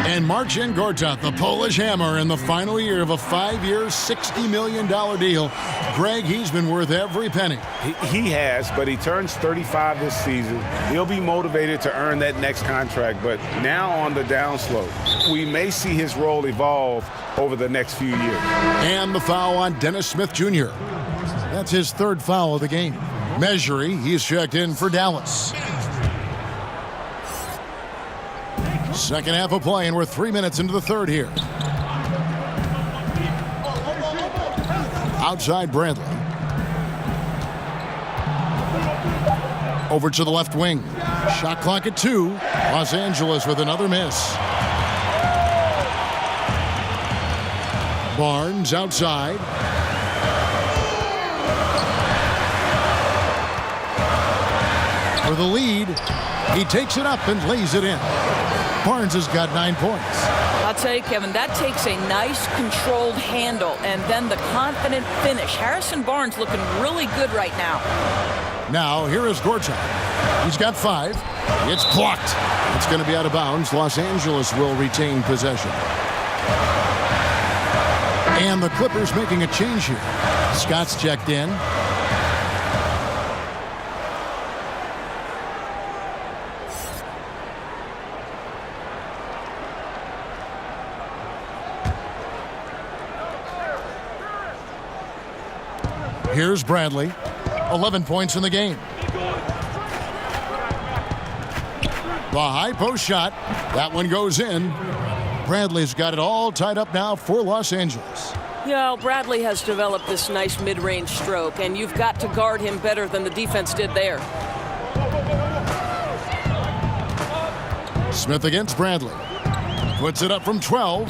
And Marcin Gortat, the Polish hammer, in the final year of a 5-year, $60 million deal. Greg, he's been worth every penny. He has, but he turns 35 this season. He'll be motivated to earn that next contract, but now on the downslope. We may see his role evolve over the next few years. And the foul on Dennis Smith Jr. That's his third foul of the game. Measury, he's checked in for Dallas. Second half of play, and we're 3 minutes into the third here. Outside Bradley. Over to the left wing. Shot clock at 2. Los Angeles with another miss. Barnes outside. For the lead, he takes it up and lays it in. Barnes has got 9 points. I'll tell you, Kevin, that takes a nice controlled handle and then the confident finish. Harrison Barnes looking really good right now. Now, here is Gortat. He's got 5. It's blocked. It's going to be out of bounds. Los Angeles will retain possession. And the Clippers making a change here. Scott's checked in. Here's Bradley. 11 points in the game. The high post shot. That one goes in. Bradley's got it all tied up now for Los Angeles. Yeah, Bradley has developed this nice mid-range stroke, and you've got to guard him better than the defense did there. Smith against Bradley. Puts it up from 12.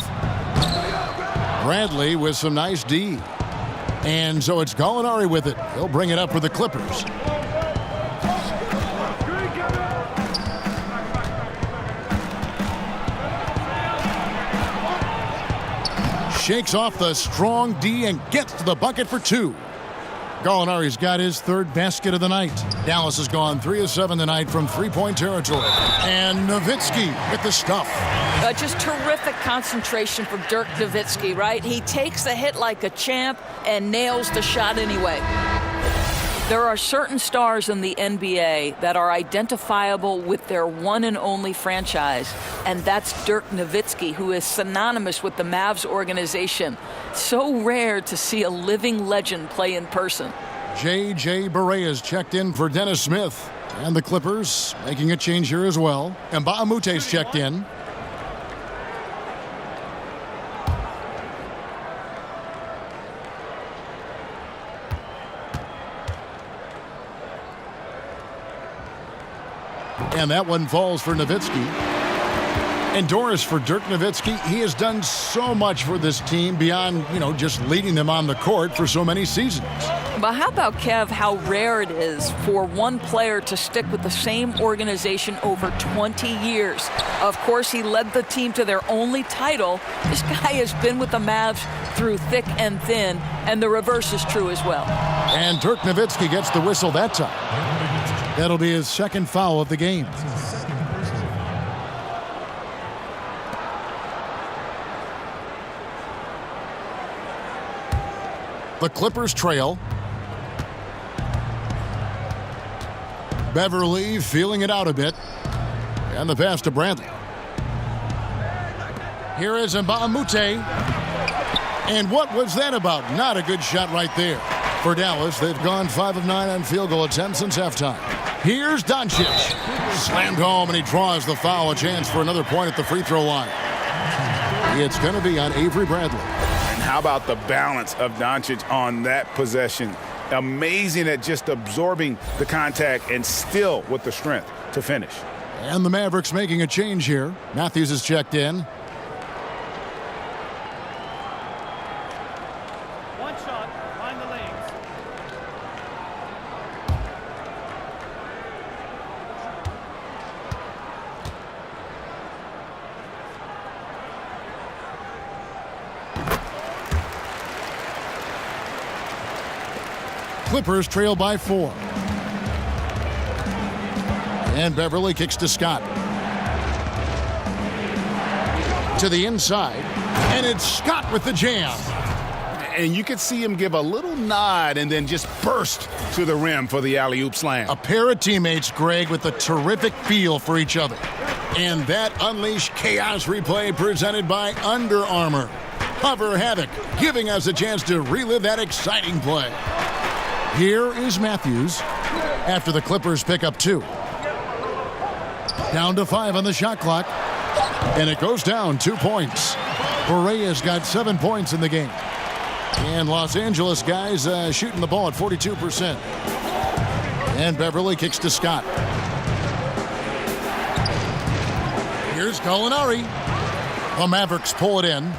Bradley with some nice D. And so it's Gallinari with it. He'll bring it up for the Clippers. Shakes off the strong D and gets to the bucket for 2. Gallinari's got his third basket of the night. Dallas has gone 3 of 7 tonight from three-point territory. And Nowitzki with the stuff. Just terrific concentration for Dirk Nowitzki, right? He takes the hit like a champ and nails the shot anyway. There are certain stars in the NBA that are identifiable with their one and only franchise, and that's Dirk Nowitzki, who is synonymous with the Mavs organization. So rare to see a living legend play in person. J.J. Barea checked in for Dennis Smith, and the Clippers making a change here as well. And Mbaamute's checked in. And that one falls for Nowitzki. And Doris, for Dirk Nowitzki, he has done so much for this team beyond, just leading them on the court for so many seasons. But how about, Kev, how rare it is for one player to stick with the same organization over 20 years. Of course, he led the team to their only title. This guy has been with the Mavs through thick and thin, and the reverse is true as well. And Dirk Nowitzki gets the whistle that time. That'll be his second foul of the game. The Clippers trail. Beverly feeling it out a bit. And the pass to Bradley. Here is Mbamute. And what was that about? Not a good shot right there. For Dallas, they've gone 5 of 9 on field goal attempts since halftime. Here's Doncic. Slammed home, and he draws the foul. A chance for another point at the free throw line. It's going to be on Avery Bradley. And how about the balance of Doncic on that possession? Amazing at just absorbing the contact and still with the strength to finish. And the Mavericks making a change here. Matthews is checked in. Clippers trail by 4. And Beverly kicks to Scott. To the inside. And it's Scott with the jam. And you could see him give a little nod and then just burst to the rim for the alley-oop slam. A pair of teammates, Greg, with a terrific feel for each other. And that Unleash Chaos replay presented by Under Armour. Hover Havoc, giving us a chance to relive that exciting play. Here is Matthews after the Clippers pick up 2. Down to 5 on the shot clock. And it goes down 2 points. Berea's got 7 points in the game. And Los Angeles guys shooting the ball at 42%. And Beverly kicks to Scott. Here's Gallinari. The Mavericks pull it in.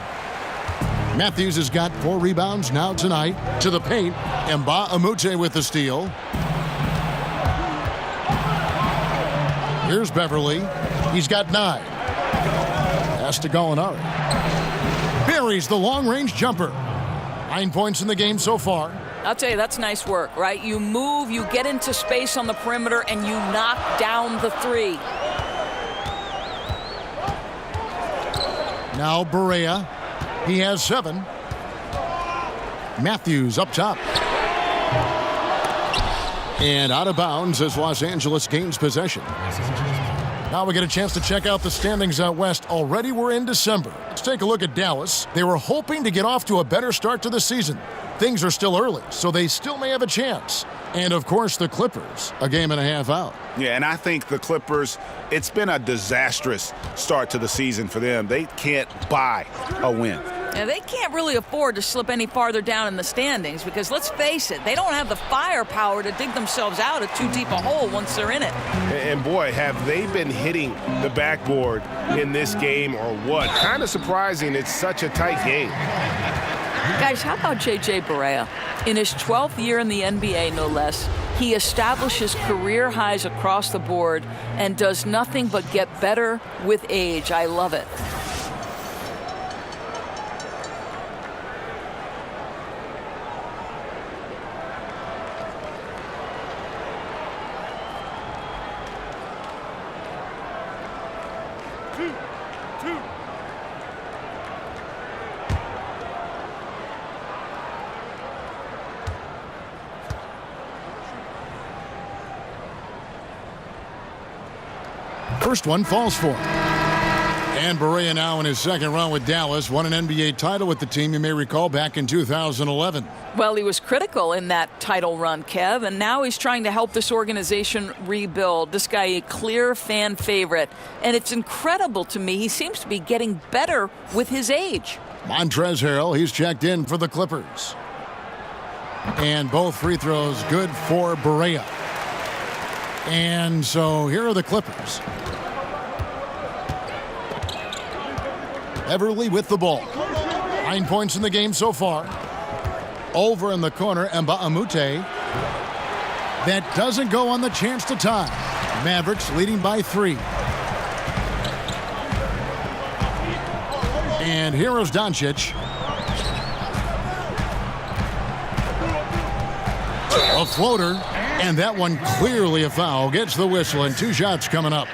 Matthews has got 4 rebounds now tonight. To the paint. Mba Amute with the steal. Here's Beverly. He's got 9. Pass to Gallinari. Buries the long-range jumper. 9 points in the game so far. I'll tell you, that's nice work, right? You move, you get into space on the perimeter, and you knock down the 3. Now Berea. He has 7. Matthews up top. And out of bounds as Los Angeles gains possession. Now we get a chance to check out the standings out west. Already we're in December. Let's take a look at Dallas. They were hoping to get off to a better start to the season. Things are still early, so they still may have a chance. And, of course, the Clippers, a game and a half out. Yeah, and I think the Clippers, it's been a disastrous start to the season for them. They can't buy a win. Yeah, they can't really afford to slip any farther down in the standings because, let's face it, they don't have the firepower to dig themselves out of too deep a hole once they're in it. And boy, have they been hitting the backboard in this game or what? Kind of surprising it's such a tight game. Guys, how about J.J. Barea? In his 12th year in the NBA, no less, he establishes career highs across the board and does nothing but get better with age. I love it. First one falls for him. And Berea now in his second run with Dallas won an NBA title with the team, you may recall, back in 2011. Well, he was critical in that title run, Kev, and now he's trying to help this organization rebuild. This guy, a clear fan favorite, and it's incredible to me. He seems to be getting better with his age. Montrezl Harrell, he's checked in for the Clippers. And both free throws good for Berea. And so here are the Clippers. Beverly with the ball. 9 points in the game so far. Over in the corner, Mba Amute. That doesn't go on the chance to tie. Mavericks leading by 3. And here is Doncic. A floater, and that one clearly a foul. Gets the whistle, and 2 shots coming up.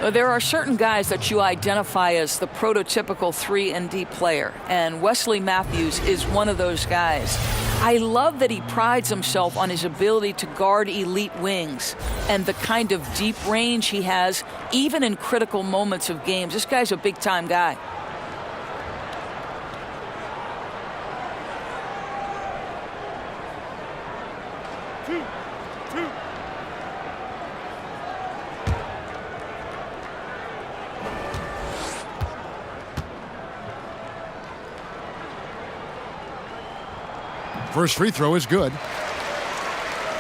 There are certain guys that you identify as the prototypical 3-and-D player, and Wesley Matthews is one of those guys. I love that he prides himself on his ability to guard elite wings and the kind of deep range he has, even in critical moments of games. This guy's a big-time guy. First free throw is good.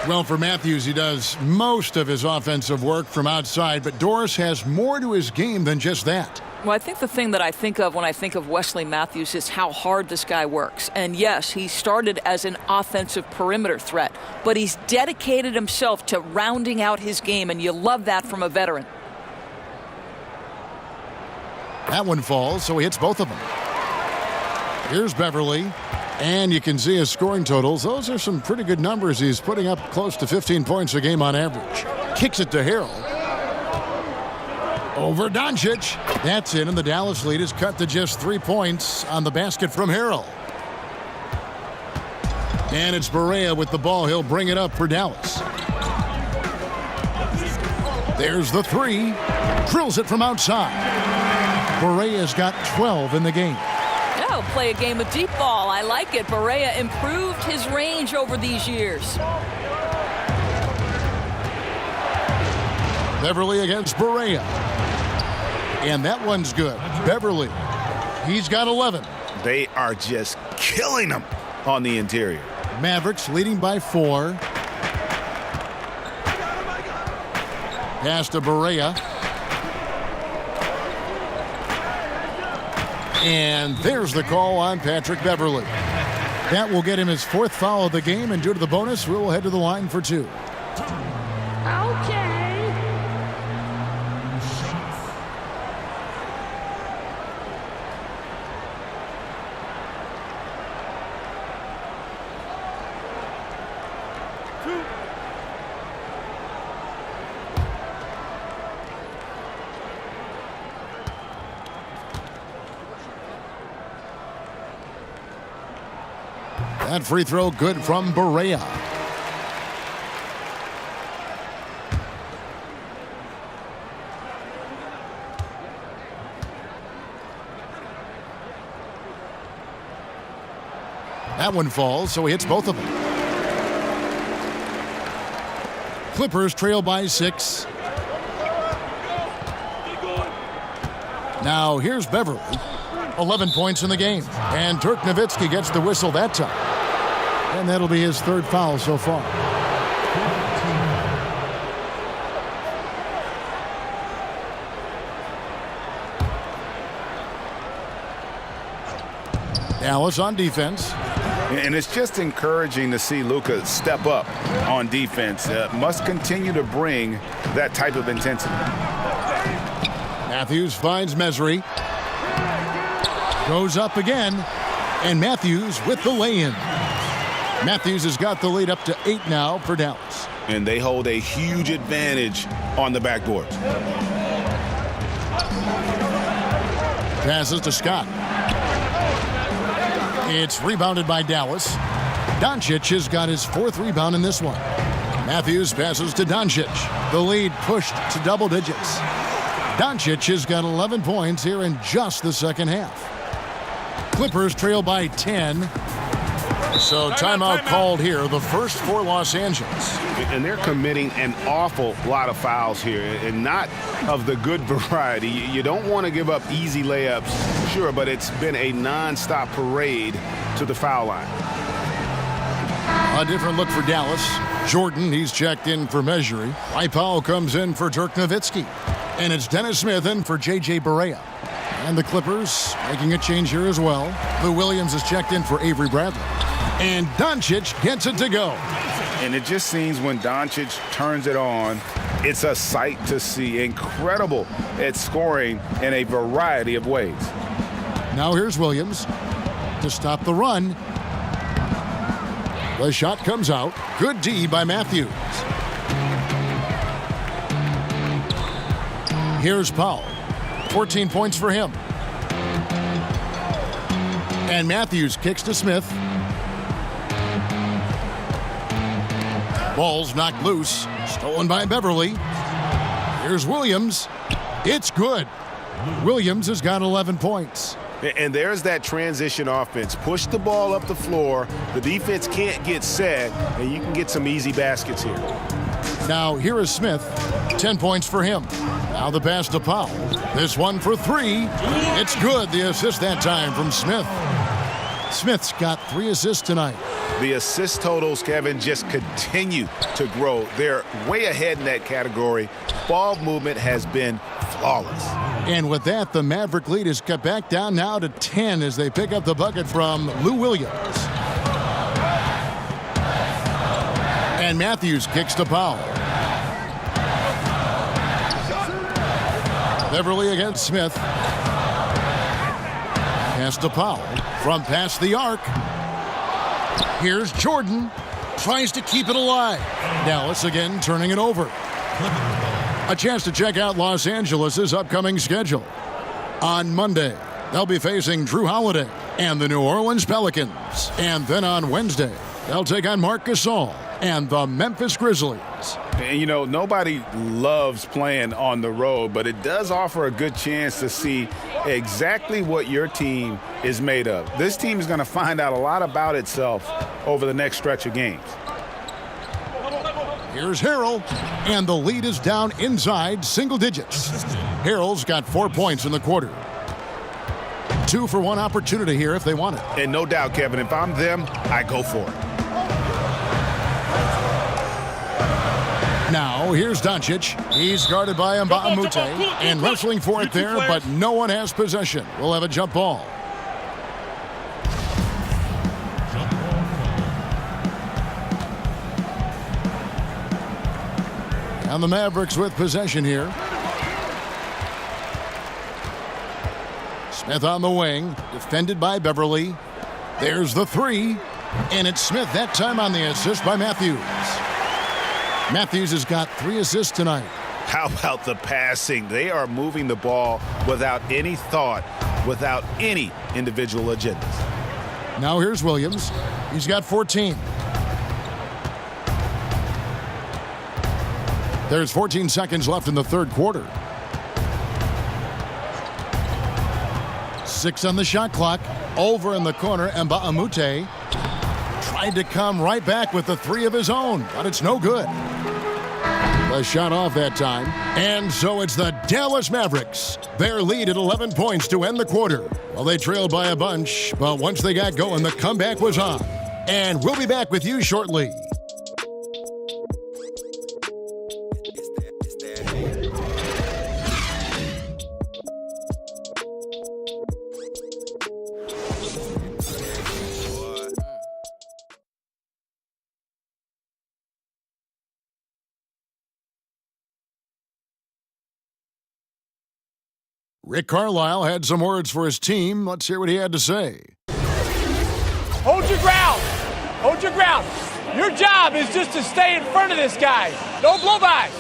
Well, for Matthews, he does most of his offensive work from outside, but Doris has more to his game than just that. Well, I think the thing that I think of when I think of Wesley Matthews is how hard this guy works. And yes, he started as an offensive perimeter threat, but he's dedicated himself to rounding out his game, and you love that from a veteran. That one falls, so he hits both of them. Here's Beverly. And you can see his scoring totals. Those are some pretty good numbers. He's putting up close to 15 points a game on average. Kicks it to Harrell. Over Doncic. That's in, and the Dallas lead is cut to just 3 points on the basket from Harrell. And it's Barea with the ball. He'll bring it up for Dallas. There's the three. Drills it from outside. Barea's got 12 in the game. Oh, play a game of deep ball. I like it. Barea improved his range over these years. Beverly against Barea. And that one's good. Beverly, he's got 11. They are just killing them on the interior. Mavericks leading by 4. Pass to Barea. And there's the call on Patrick Beverly. That will get him his 4th foul of the game, and due to the bonus, we will head to the line for 2. That free throw good from Barea. That one falls, so he hits both of them. Clippers trail by 6. Now here's Beverly. 11 points in the game. And Dirk Nowitzki gets the whistle that time. And that'll be his 3rd foul so far. Dallas on defense. And it's just encouraging to see Luka step up on defense. Must continue to bring that type of intensity. Matthews finds Mesri. Goes up again. And Matthews with the lay-in. Matthews has got the lead up to 8 now for Dallas. And they hold a huge advantage on the backboard. Passes to Scott. It's rebounded by Dallas. Doncic has got his 4th rebound in this one. Matthews passes to Doncic. The lead pushed to double digits. Doncic has got 11 points here in just the second half. Clippers trail by 10. So timeout called here, the first for Los Angeles. And they're committing an awful lot of fouls here, and not of the good variety. You don't want to give up easy layups, sure, but it's been a non-stop parade to the foul line. A different look for Dallas. Jordan, he's checked in for Mesri. Powell comes in for Dirk Nowitzki. And it's Dennis Smith in for J.J. Barea. And the Clippers making a change here as well. Lou Williams is checked in for Avery Bradley. And Doncic gets it to go. And it just seems when Doncic turns it on, it's a sight to see. Incredible at scoring in a variety of ways. Now here's Williams to stop the run. The shot comes out. Good D by Matthews. Here's Powell. 14 points for him. And Matthews kicks to Smith. Ball's knocked loose. Stolen by Beverly. Here's Williams. It's good. Williams has got 11 points. And there's that transition offense. Push the ball up the floor. The defense can't get set, and you can get some easy baskets here. Now here is Smith. 10 points for him. Now the pass to Powell. This one for 3. It's good. The assist that time from Smith. Smith's got 3 assists tonight. The assist totals, Kevin, just continue to grow. They're way ahead in that category. Ball movement has been flawless. And with that, the Maverick lead is cut back down now to 10 as they pick up the bucket from Lou Williams. And Matthews kicks to Powell. Beverly against Smith. Pass to Powell from past the arc. Here's Jordan. Tries to keep it alive. Dallas again turning it over. A chance to check out Los Angeles' upcoming schedule. On Monday, they'll be facing Drew Holiday and the New Orleans Pelicans. And then on Wednesday, they'll take on Marc Gasol and the Memphis Grizzlies. And, you know, nobody loves playing on the road, but it does offer a good chance to see exactly what your team is made of. This team is going to find out a lot about itself over the next stretch of games. Here's Harrell, and the lead is down inside single digits. Harrell's got 4 points in the quarter. 2-for-1 opportunity here if they want it. And no doubt, Kevin, if I'm them, I go for it. Now, here's Doncic. He's guarded by Mbamute and wrestling for it there, but no one has possession. We'll have a jump ball. And the Mavericks with possession here. Smith on the wing, defended by Beverly. There's the three, and it's Smith that time on the assist by Matthews. Matthews has got 3 assists tonight. How about the passing? They are moving the ball without any thought, without any individual agendas. Now here's Williams. He's got 14. There's 14 seconds left in the third quarter. 6 on the shot clock. Over in the corner, Mbamute tried to come right back with the 3 of his own, but it's no good. The shot off that time. And so it's the Dallas Mavericks. Their lead at 11 points to end the quarter. Well, they trailed by a bunch, but once they got going, the comeback was on. And we'll be back with you shortly. Rick Carlisle had some words for his team. Let's hear what he had to say. Hold your ground. Hold your ground. Your job is just to stay in front of this guy. No blow-bys.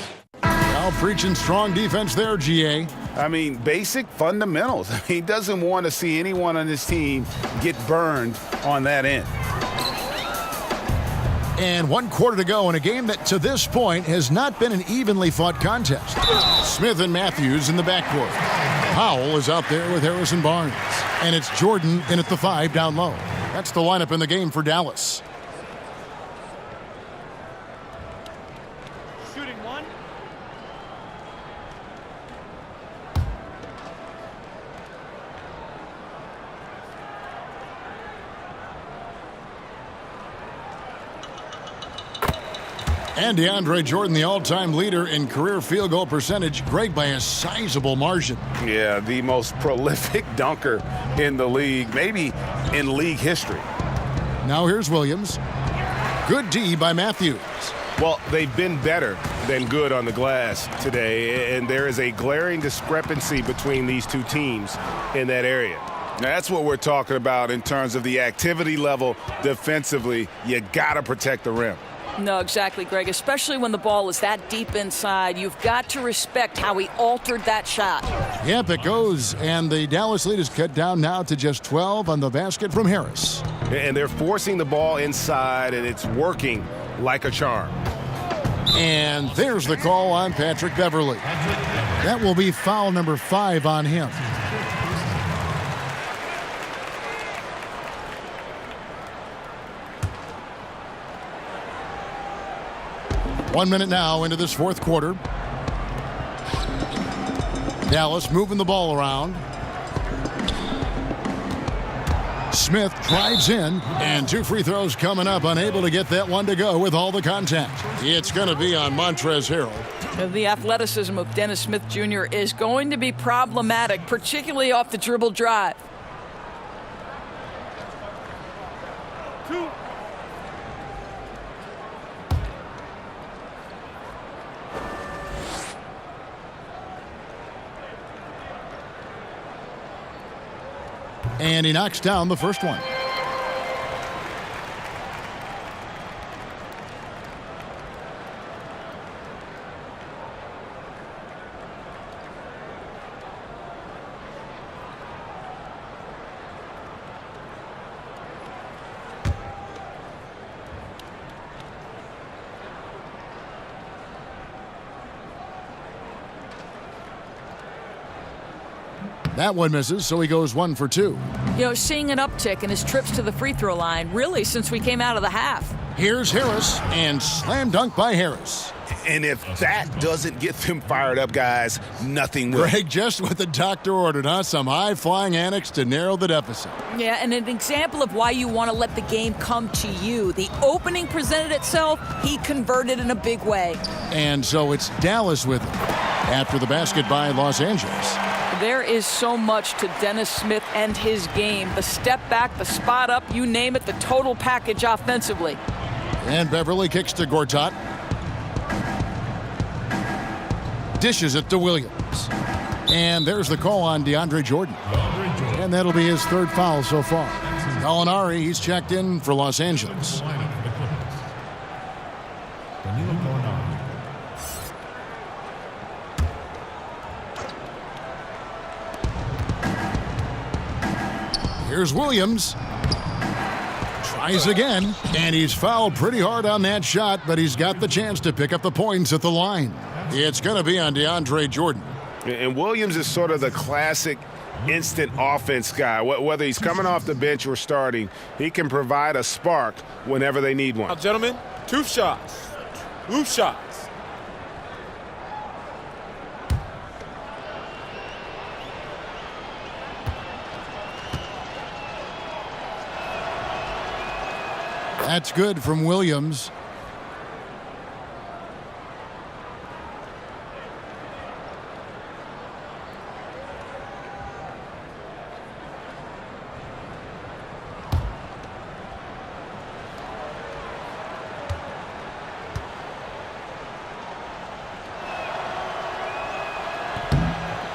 Now preaching strong defense there, GA. I mean, basic fundamentals. He doesn't want to see anyone on his team get burned on that end. And 1 quarter to go in a game that to this point has not been an evenly fought contest. Smith and Matthews in the backcourt. Powell is out there with Harrison Barnes. And it's Jordan in at the 5 down low. That's the lineup in the game for Dallas. Shooting 1. And DeAndre Jordan, the all-time leader in career field goal percentage, Greg, by a sizable margin. Yeah, the most prolific dunker in the league, maybe in league history. Now here's Williams. Good D by Matthews. Well, they've been better than good on the glass today, and there is a glaring discrepancy between these two teams in that area. Now, that's what we're talking about in terms of the activity level defensively. You got to protect the rim. No, exactly, Greg, especially when the ball is that deep inside. You've got to respect how he altered that shot. Yep, it goes. And the Dallas lead is cut down now to just 12 on the basket from Harris. And they're forcing the ball inside, and it's working like a charm. And there's the call on Patrick Beverly. That will be foul number 5 on him. One minute now into this fourth quarter. Dallas moving the ball around. Smith drives in, and 2 free throws coming up, unable to get that one to go with all the contact. It's going to be on Montrezl Harrell. The athleticism of Dennis Smith Jr. is going to be problematic, particularly off the dribble drive. 2. And he knocks down the first one. That one misses, so he goes 1 for 2. You know, seeing an uptick in his trips to the free throw line, really, since we came out of the half. Here's Harris, and slam dunk by Harris. And if that doesn't get them fired up, guys, nothing will. Greg, just what the doctor ordered, huh? Some high-flying antics to narrow the deficit. Yeah, and an example of why you want to let the game come to you. The opening presented itself, he converted in a big way. And so it's Dallas with him after the basket by Los Angeles. There is so much to Dennis Smith and his game. The step back, the spot up, you name it, the total package offensively. And Beverly kicks to Gortat. Dishes it to Williams. And there's the call on DeAndre Jordan. And that'll be his 3rd foul so far. Gallinari, he's checked in for Los Angeles. Here's Williams. Tries again, and he's fouled pretty hard on that shot, but he's got the chance to pick up the points at the line. It's going to be on DeAndre Jordan. And Williams is sort of the classic instant offense guy. Whether he's coming off the bench or starting, he can provide a spark whenever they need one. Now, gentlemen, 2 shots. 2 shots. That's good from Williams.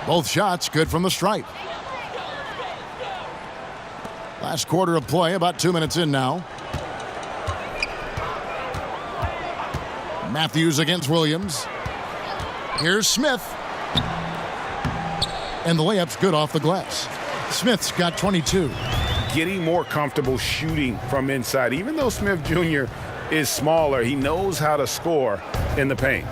Both shots good from the stripe. Last quarter of play, about 2 minutes in now. Matthews against Williams. Here's Smith. And the layup's good off the glass. Smith's got 22. Getting more comfortable shooting from inside. Even though Smith Jr. is smaller, he knows how to score in the paint.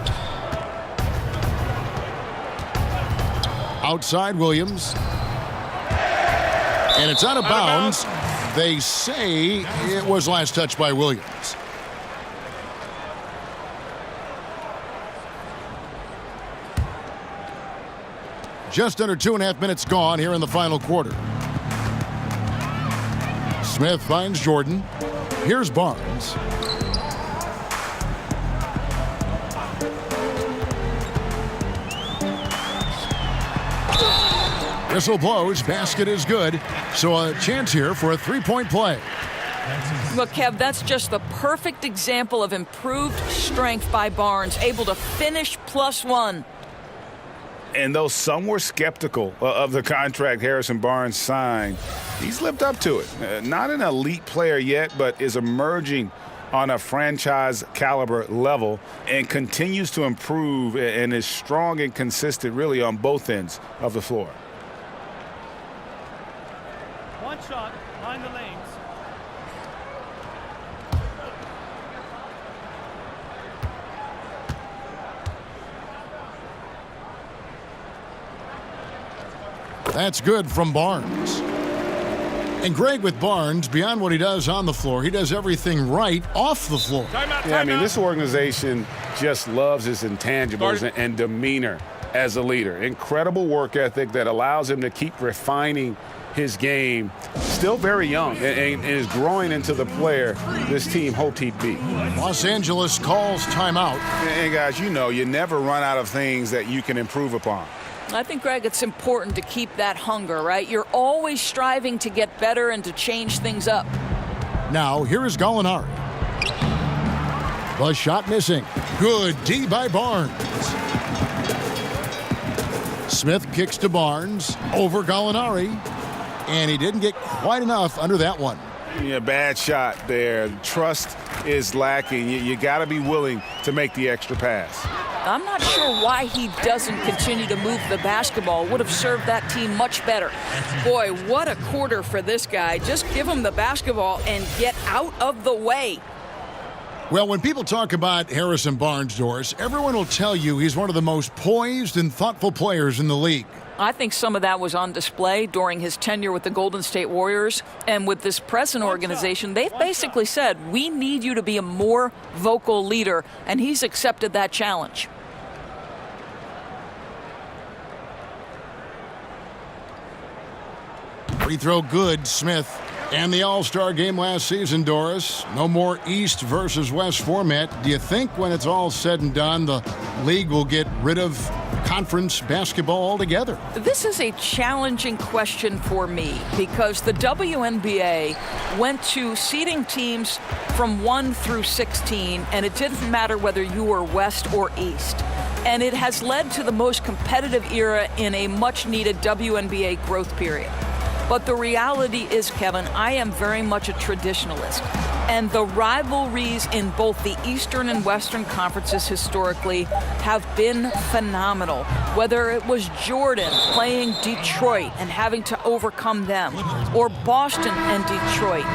Outside Williams. And it's out of bounds. They say it was last touched by Williams. Just under 2.5 minutes gone here in the final quarter. Smith finds Jordan. Here's Barnes. Whistle blows. Basket is good. So a chance here for a 3-point play. Look, Kev, that's just the perfect example of improved strength by Barnes, able to finish +1. And though some were skeptical of the contract Harrison Barnes signed, he's lived up to it. Not an elite player yet, but is emerging on a franchise caliber level and continues to improve and is strong and consistent really on both ends of the floor. One shot behind the lanes. That's good from Barnes. And Greg, with Barnes, beyond what he does on the floor, he does everything right off the floor. Yeah, I mean, this organization just loves his intangibles and demeanor as a leader. Incredible work ethic that allows him to keep refining his game. Still very young and is growing into the player this team hoped he'd be. Los Angeles calls timeout. And guys, you know, you never run out of things that you can improve upon. I think, Greg, it's important to keep that hunger, right? You're always striving to get better and to change things up. Now, here is Gallinari. The shot missing. Good D by Barnes. Smith kicks to Barnes over Gallinari. And he didn't get quite enough under that one. Yeah, bad shot there. Trust is lacking. You got to be willing to make the extra pass. I'm not sure why he doesn't continue to move the basketball. Would have served that team much better. Boy, what a quarter for this guy. Just give him the basketball and get out of the way. Well, when people talk about Harrison Barnes, Doris, everyone will tell you he's one of the most poised and thoughtful players in the league. I think some of that was on display during his tenure with the Golden State Warriors. And with this present organization, they've basically said, we need you to be a more vocal leader, and he's accepted that challenge. Free throw good, Smith. And the All-Star game last season, Doris. No more East versus West format. Do you think when it's all said and done, the league will get rid of conference basketball altogether? This is a challenging question for me because the WNBA went to seeding teams from 1 through 16, and it didn't matter whether you were West or East. And it has led to the most competitive era in a much-needed WNBA growth period. But the reality is, Kevin, I am very much a traditionalist. And the rivalries in both the Eastern and Western conferences historically have been phenomenal. Whether it was Jordan playing Detroit and having to overcome them, or Boston and Detroit,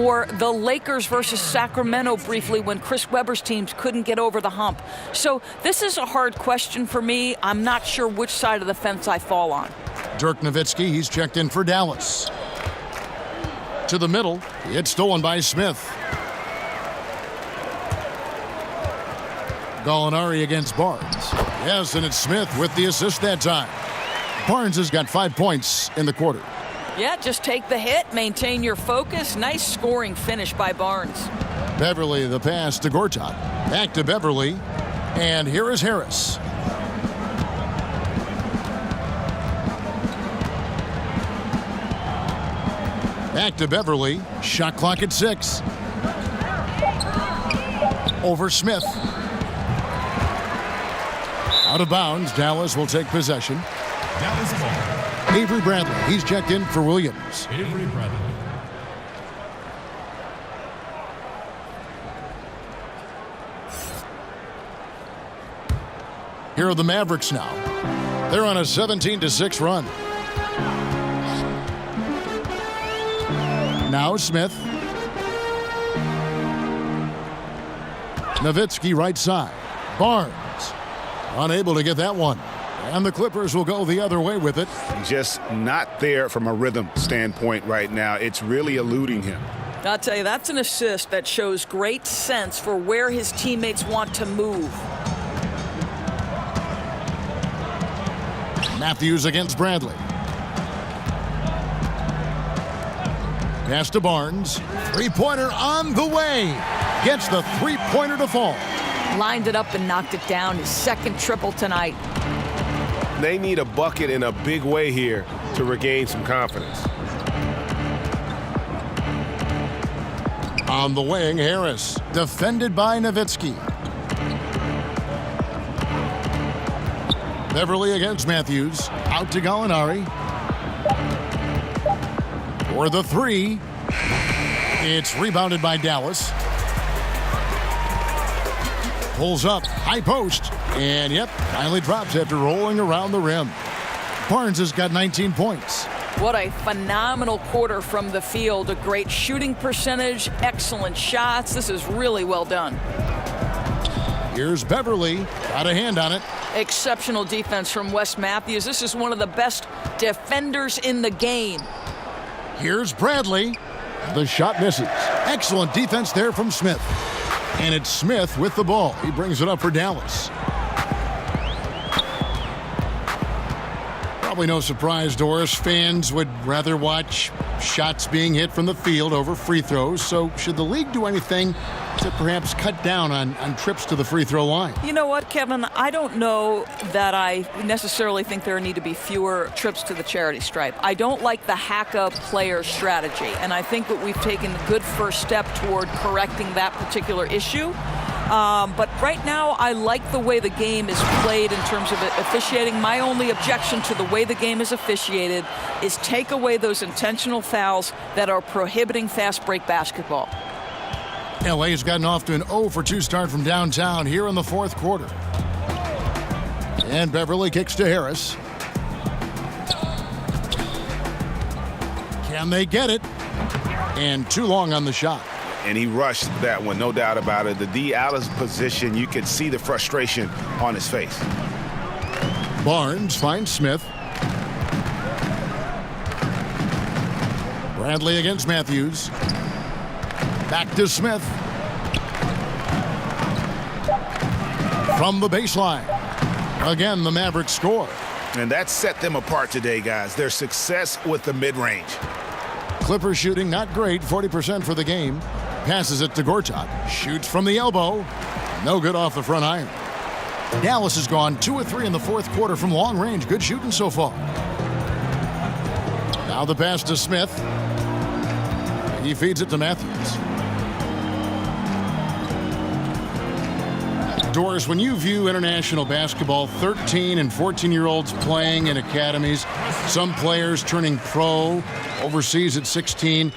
or the Lakers versus Sacramento briefly when Chris Webber's teams couldn't get over the hump. So this is a hard question for me. I'm not sure which side of the fence I fall on. Dirk Nowitzki, he's checked in for Dallas. To the middle, it's stolen by Smith. Gallinari against Barnes. Yes, and it's Smith with the assist that time. Barnes has got 5 points in the quarter. Yeah, just take the hit, maintain your focus. Nice scoring finish by Barnes. Beverly, the pass to Gortat. Back to Beverly, and here is Harris. Back to Beverly. Shot clock at 6. Over Smith. Out of bounds. Dallas will take possession. Dallas ball. Avery Bradley. He's checked in for Williams. Avery Bradley. Here are the Mavericks now. They're on a 17-6 run. Now Smith. Nowitzki right side. Barnes unable to get that one. And the Clippers will go the other way with it. Just not there from a rhythm standpoint right now. It's really eluding him. I'll tell you, that's an assist that shows great sense for where his teammates want to move. Matthews against Bradley. Pass to Barnes. Three-pointer on the way. Gets the three-pointer to fall. Lined it up and knocked it down. His second triple tonight. They need a bucket in a big way here to regain some confidence. On the wing, Harris. Defended by Nowitzki. Beverly against Matthews. Out to Gallinari. For the three. It's rebounded by Dallas. Pulls up. High post. And, yep, finally drops after rolling around the rim. Barnes has got 19 points. What a phenomenal quarter from the field. A great shooting percentage, excellent shots. This is really well done. Here's Beverly. Got a hand on it. Exceptional defense from Wes Matthews. This is one of the best defenders in the game. Here's Bradley. The shot misses. Excellent defense there from Smith. And it's Smith with the ball. He brings it up for Dallas. Probably no surprise, Doris. Fans would rather watch shots being hit from the field over free throws. So should the league do anything to perhaps cut down on trips to the free throw line? You know what, Kevin? I don't know that I necessarily think there need to be fewer trips to the charity stripe. I don't like the hack-up player strategy, and I think that we've taken a good first step toward correcting that particular issue. But right now, I like the way the game is played in terms of officiating. My only objection to the way the game is officiated is take away those intentional fouls that are prohibiting fast break basketball. LA's gotten off to an 0-for-2 start from downtown here in the fourth quarter. And Beverly kicks to Harris. Can they get it? And too long on the shot. And he rushed that one, no doubt about it. The D out of position, you could see the frustration on his face. Barnes finds Smith. Bradley against Matthews. Back to Smith. From the baseline. Again, the Mavericks score. And that set them apart today, guys. Their success with the mid-range. Clippers shooting not great, 40% for the game. Passes it to Gortat. Shoots from the elbow. No good off the front iron. Dallas has gone 2 of 3 in the fourth quarter from long range. Good shooting so far. Now the pass to Smith. He feeds it to Matthews. Doris, when you view international basketball, 13 and 14-year-olds playing in academies, some players turning pro overseas at 16,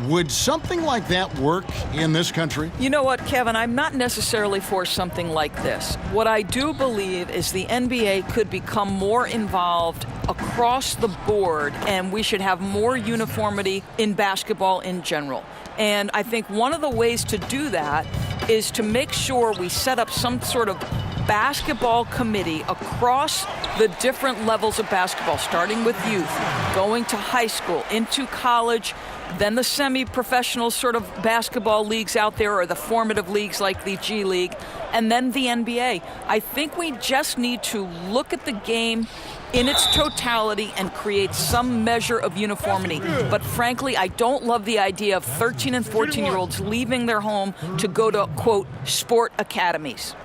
would something like that work in this country? You know what, Kevin? I'm not necessarily for something like this. What I do believe is the NBA could become more involved across the board, and we should have more uniformity in basketball in general. And I think one of the ways to do that is to make sure we set up some sort of basketball committee across the different levels of basketball, starting with youth, going to high school, into college, then the semi-professional sort of basketball leagues out there, or the formative leagues like the G League, and then the NBA. I think we just need to look at the game in its totality and create some measure of uniformity. But frankly, I don't love the idea of 13 and 14-year-olds leaving their home to go to, quote, sport academies.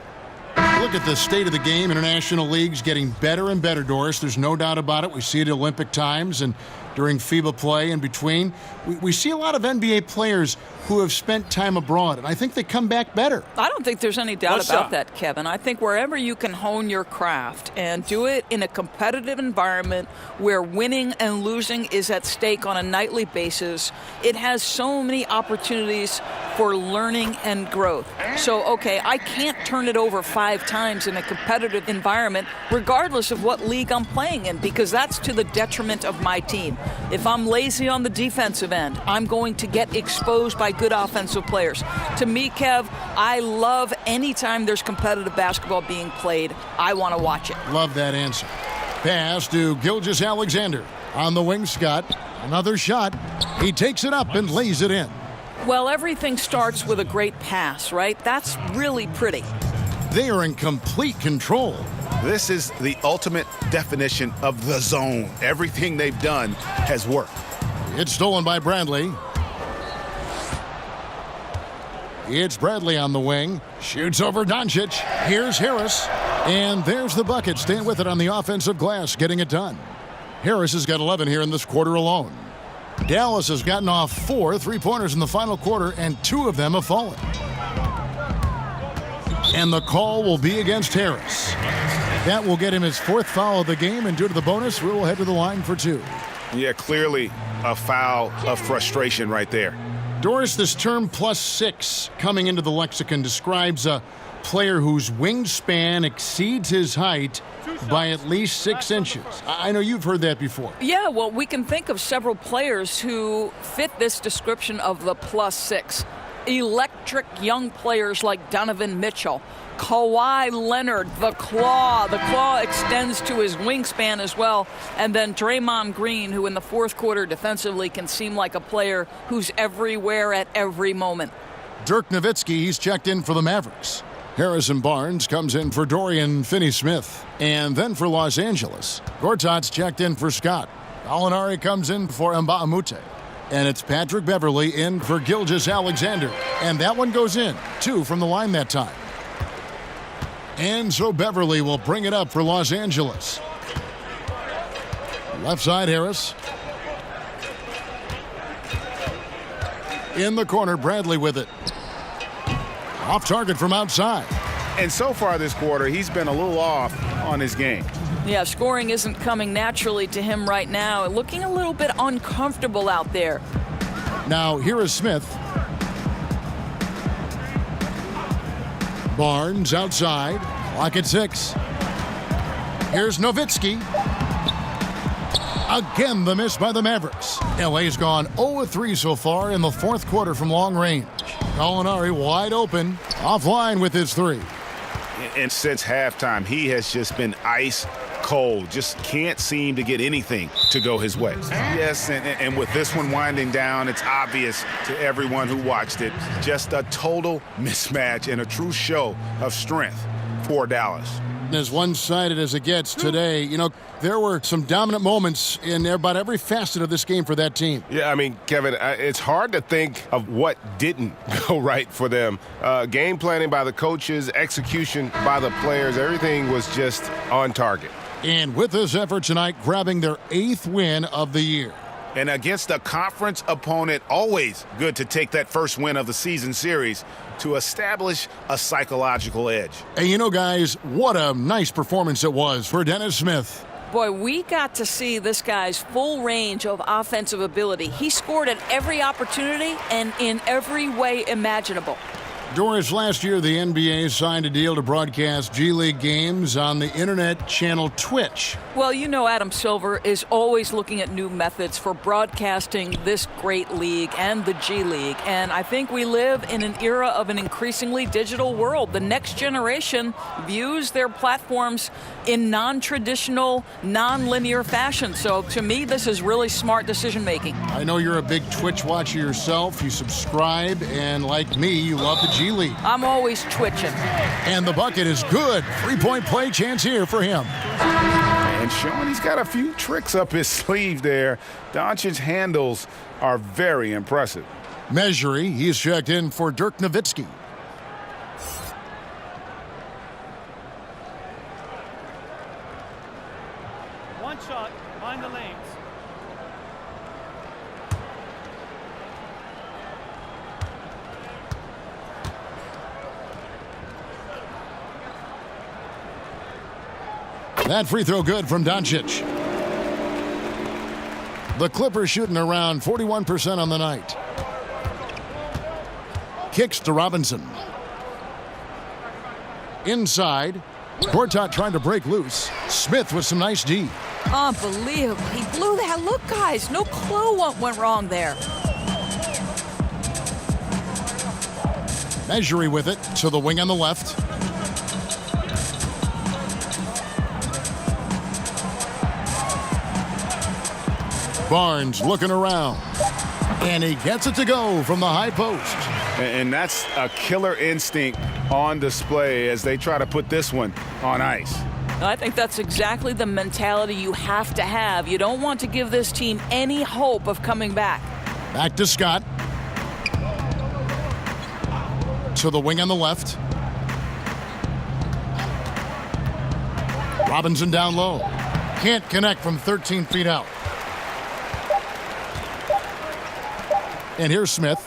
Look at the state of the game. International leagues getting better and better, Doris. There's no doubt about it. We see it at Olympic times and during FIBA play in between. We see a lot of NBA players who have spent time abroad, and I think they come back better. I don't think there's any doubt about that, Kevin. I think wherever you can hone your craft and do it in a competitive environment where winning and losing is at stake on a nightly basis, it has so many opportunities for learning and growth. So, okay, I can't turn it over 5 times in a competitive environment, regardless of what league I'm playing in, because that's to the detriment of my team. If I'm lazy on the defensive end, I'm going to get exposed by good offensive players. To me, Kev, I love any time there's competitive basketball being played. I want to watch it. Love that answer. Pass to Gilgeous-Alexander. On the wing, Scott. Another shot. He takes it up and lays it in. Well, everything starts with a great pass, right? That's really pretty. They are in complete control. This is the ultimate definition of the zone. Everything they've done has worked. It's stolen by Bradley. It's Bradley on the wing. Shoots over Doncic. Here's Harris. And there's the bucket. Staying with it on the offensive glass, getting it done. Harris has got 11 here in this quarter alone. Dallas has gotten off 4 3-pointers in the final quarter, and 2 of them have fallen. And the call will be against Harris. That will get him his 4th foul of the game, and due to the bonus, we will head to the line for 2. Yeah, clearly a foul of frustration right there. Doris, this term +6 coming into the lexicon describes a player whose wingspan exceeds his height by at least 6 inches. I know you've heard that before. Yeah, well, we can think of several players who fit this description of the +6. Electric young players like Donovan Mitchell, Kawhi Leonard, the claw. The claw extends to his wingspan as well. And then Draymond Green, who in the fourth quarter defensively can seem like a player who's everywhere at every moment. Dirk Nowitzki, he's checked in for the Mavericks. Harrison Barnes comes in for Dorian Finney-Smith. And then for Los Angeles, Gortat's checked in for Scott. Gallinari comes in for Mbamute. And it's Patrick Beverley in for Gilgeous-Alexander. And that one goes in. 2 from the line that time. And so Beverley will bring it up for Los Angeles. Left side, Harris. In the corner, Bradley with it. Off target from outside. And so far this quarter, he's been a little off on his game. Yeah, scoring isn't coming naturally to him right now. Looking a little bit uncomfortable out there. Now, here is Smith. Barnes outside. Clock at 6. Here's Nowitzki. Again, the miss by the Mavericks. LA's gone 0-3 so far in the fourth quarter from long range. Gallinari wide open. Offline with his 3. And since halftime, he has just been ice cold. Just can't seem to get anything to go his way. Yes, and with this one winding down, it's obvious to everyone who watched it. Just a total mismatch and a true show of strength for Dallas. As one-sided as it gets today, you know, there were some dominant moments in about every facet of this game for that team. Yeah, I mean, Kevin, it's hard to think of what didn't go right for them. Game planning by the coaches, execution by the players, everything was just on target. And with this effort tonight, grabbing their 8th win of the year. And against a conference opponent, always good to take that first win of the season series to establish a psychological edge. And you know, guys, what a nice performance it was for Dennis Smith. Boy, we got to see this guy's full range of offensive ability. He scored at every opportunity and in every way imaginable. Doris, last year the NBA signed a deal to broadcast G League games on the internet channel Twitch. Well, you know Adam Silver is always looking at new methods for broadcasting this great league and the G League. And I think we live in an era of an increasingly digital world. The next generation views their platforms in non-traditional, non-linear fashion. So to me, this is really smart decision making. I know you're a big Twitch watcher yourself. You subscribe, and like me, you love the G League. I'm always twitching. And the bucket is good. 3-point play chance here for him. And showing he's got a few tricks up his sleeve there. Doncic's handles are very impressive. Measury, he's checked in for Dirk Nowitzki. One shot behind the lanes. That free throw good from Doncic. The Clippers shooting around 41% on the night. Kicks to Robinson. Inside. Gortat trying to break loose. Smith with some nice D. Unbelievable. He blew that. Look, guys, no clue what went wrong there. Measury with it to the wing on the left. Barnes looking around. And he gets it to go from the high post. And that's a killer instinct on display as they try to put this one on ice. I think that's exactly the mentality you have to have. You don't want to give this team any hope of coming back. Back to Scott. To the wing on the left. Robinson down low. Can't connect from 13 feet out. And here's Smith.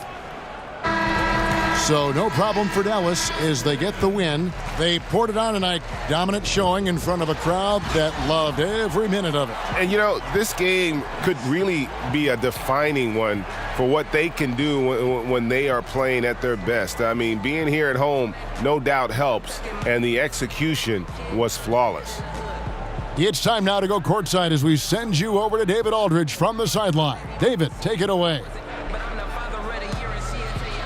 So no problem for Dallas as they get the win. They poured it on tonight. Dominant showing in front of a crowd that loved every minute of it. And, you know, this game could really be a defining one for what they can do when they are playing at their best. I mean, being here at home no doubt helps, and the execution was flawless. It's time now to go courtside as we send you over to David Aldridge from the sideline. David, take it away.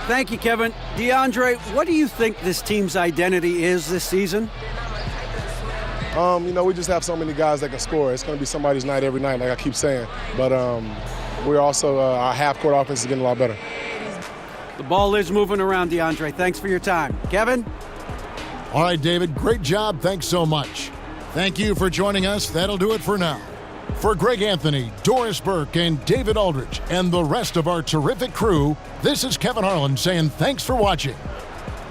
Thank you, Kevin. DeAndre, what do you think this team's identity is this season? You know, we just have so many guys that can score. It's going to be somebody's night every night, like I keep saying. But we're also, our half-court offense is getting a lot better. The ball is moving around, DeAndre. Thanks for your time. Kevin? All right, David, great job. Thanks so much. Thank you for joining us. That'll do it for now. For Greg Anthony, Doris Burke, and David Aldridge, and the rest of our terrific crew, this is Kevin Harlan saying thanks for watching.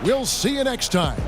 We'll see you next time